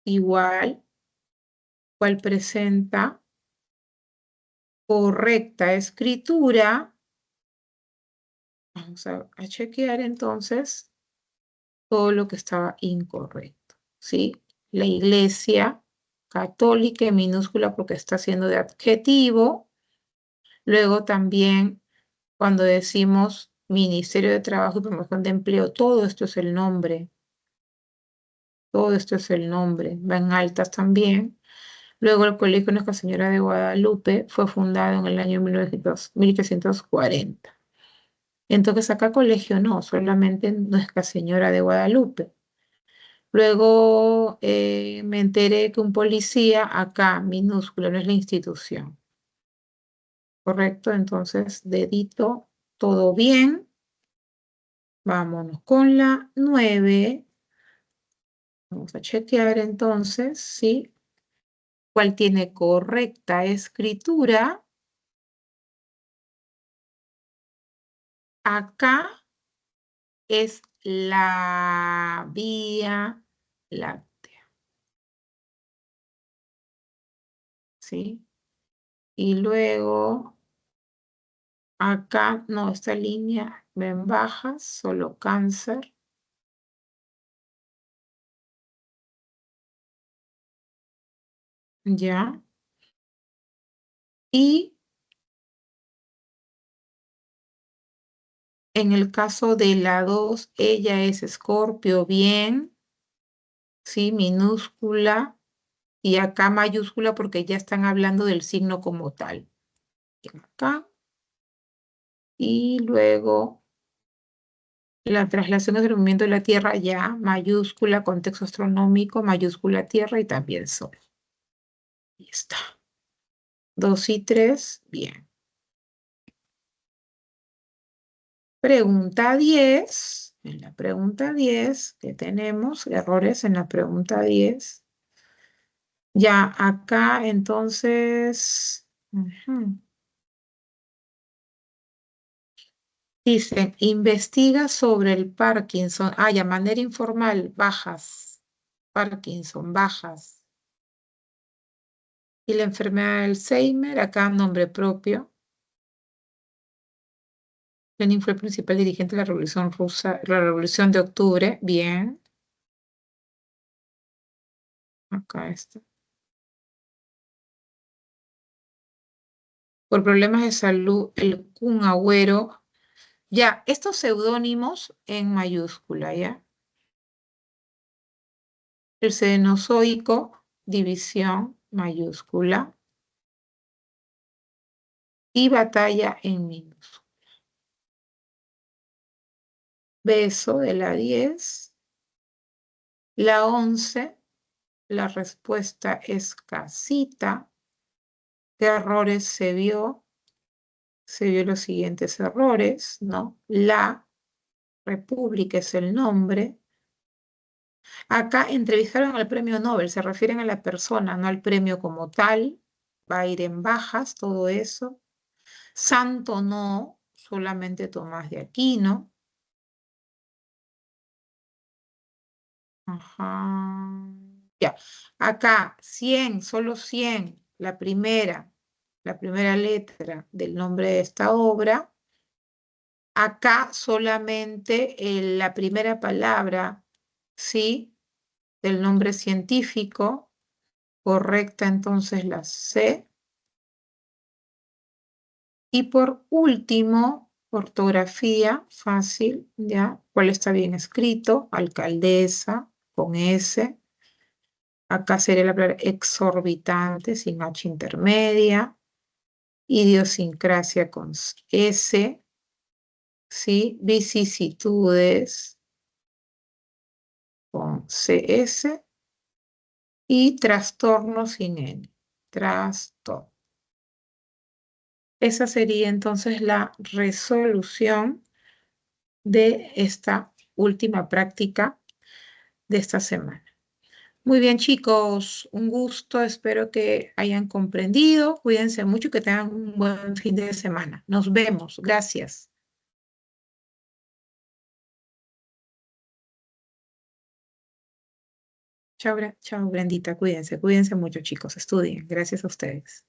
Igual, cual presenta correcta escritura. Vamos a chequear entonces todo lo que estaba incorrecto. ¿Sí? La iglesia católica en minúscula porque está haciendo de adjetivo. Luego también cuando decimos Ministerio de Trabajo y Promoción de Empleo, todo esto es el nombre. Todo esto es el nombre. Va en altas también. Luego el Colegio Nuestra Señora de Guadalupe fue fundado en el año 1840. Entonces acá colegio no, solamente Nuestra Señora de Guadalupe. Luego me enteré que un policía acá, minúsculo, no es la institución. ¿Correcto? Entonces, dedito, todo bien. Vámonos con la 9. Vamos a chequear entonces, ¿sí? ¿Cuál tiene correcta escritura? Acá es la Vía Láctea, ¿sí? Y luego, acá, no, esta línea ven bajas, solo cáncer. ¿Ya? Y en el caso de la 2, ella es Escorpio, bien, ¿sí? Minúscula. Y acá mayúscula porque ya están hablando del signo como tal. Acá. Y luego la traslación del movimiento de la Tierra ya, mayúscula, contexto astronómico, mayúscula Tierra y también Sol. Ahí está. 2 y 3, bien. Pregunta 10. En la pregunta 10, que tenemos errores en la pregunta 10. Ya acá entonces... Dicen, investiga sobre el Parkinson. Ah, ya, manera informal, bajas. Parkinson, bajas. Y la enfermedad de Alzheimer, acá nombre propio. Lenin fue el principal dirigente de la Revolución Rusa, la Revolución de Octubre. Bien. Acá está. Por problemas de salud, el Kun Agüero. Ya, estos seudónimos en mayúscula, ¿ya? El Cenozoico, división, mayúscula. Y batalla en minúscula. Beso de la 10. La 11, la respuesta es casita. ¿Qué errores se vio? Se vio los siguientes errores, ¿no? La República es el nombre. Acá entrevistaron al premio Nobel, se refieren a la persona, no al premio como tal. Va a ir en bajas todo eso. Santo no, solamente Tomás de Aquino. Ajá. Ya. Acá 100, solo 100, la primera letra del nombre de esta obra. Acá solamente la primera palabra, ¿sí? Del nombre científico. Correcta entonces la C. Y por último, Ortografía, fácil, ¿ya? ¿Cuál está bien escrito? Alcaldesa, con S. Acá sería la palabra exorbitante, sin H intermedia. Idiosincrasia con S, ¿sí? Vicisitudes con CS. Y trastorno sin N. Trastorno. Esa sería entonces la resolución de esta última práctica de esta semana. Muy bien, chicos, un gusto. Espero que hayan comprendido. Cuídense mucho y que tengan un buen fin de semana. Nos vemos. Gracias. Chao, chao, Brendita. Cuídense mucho, chicos. Estudien. Gracias a ustedes.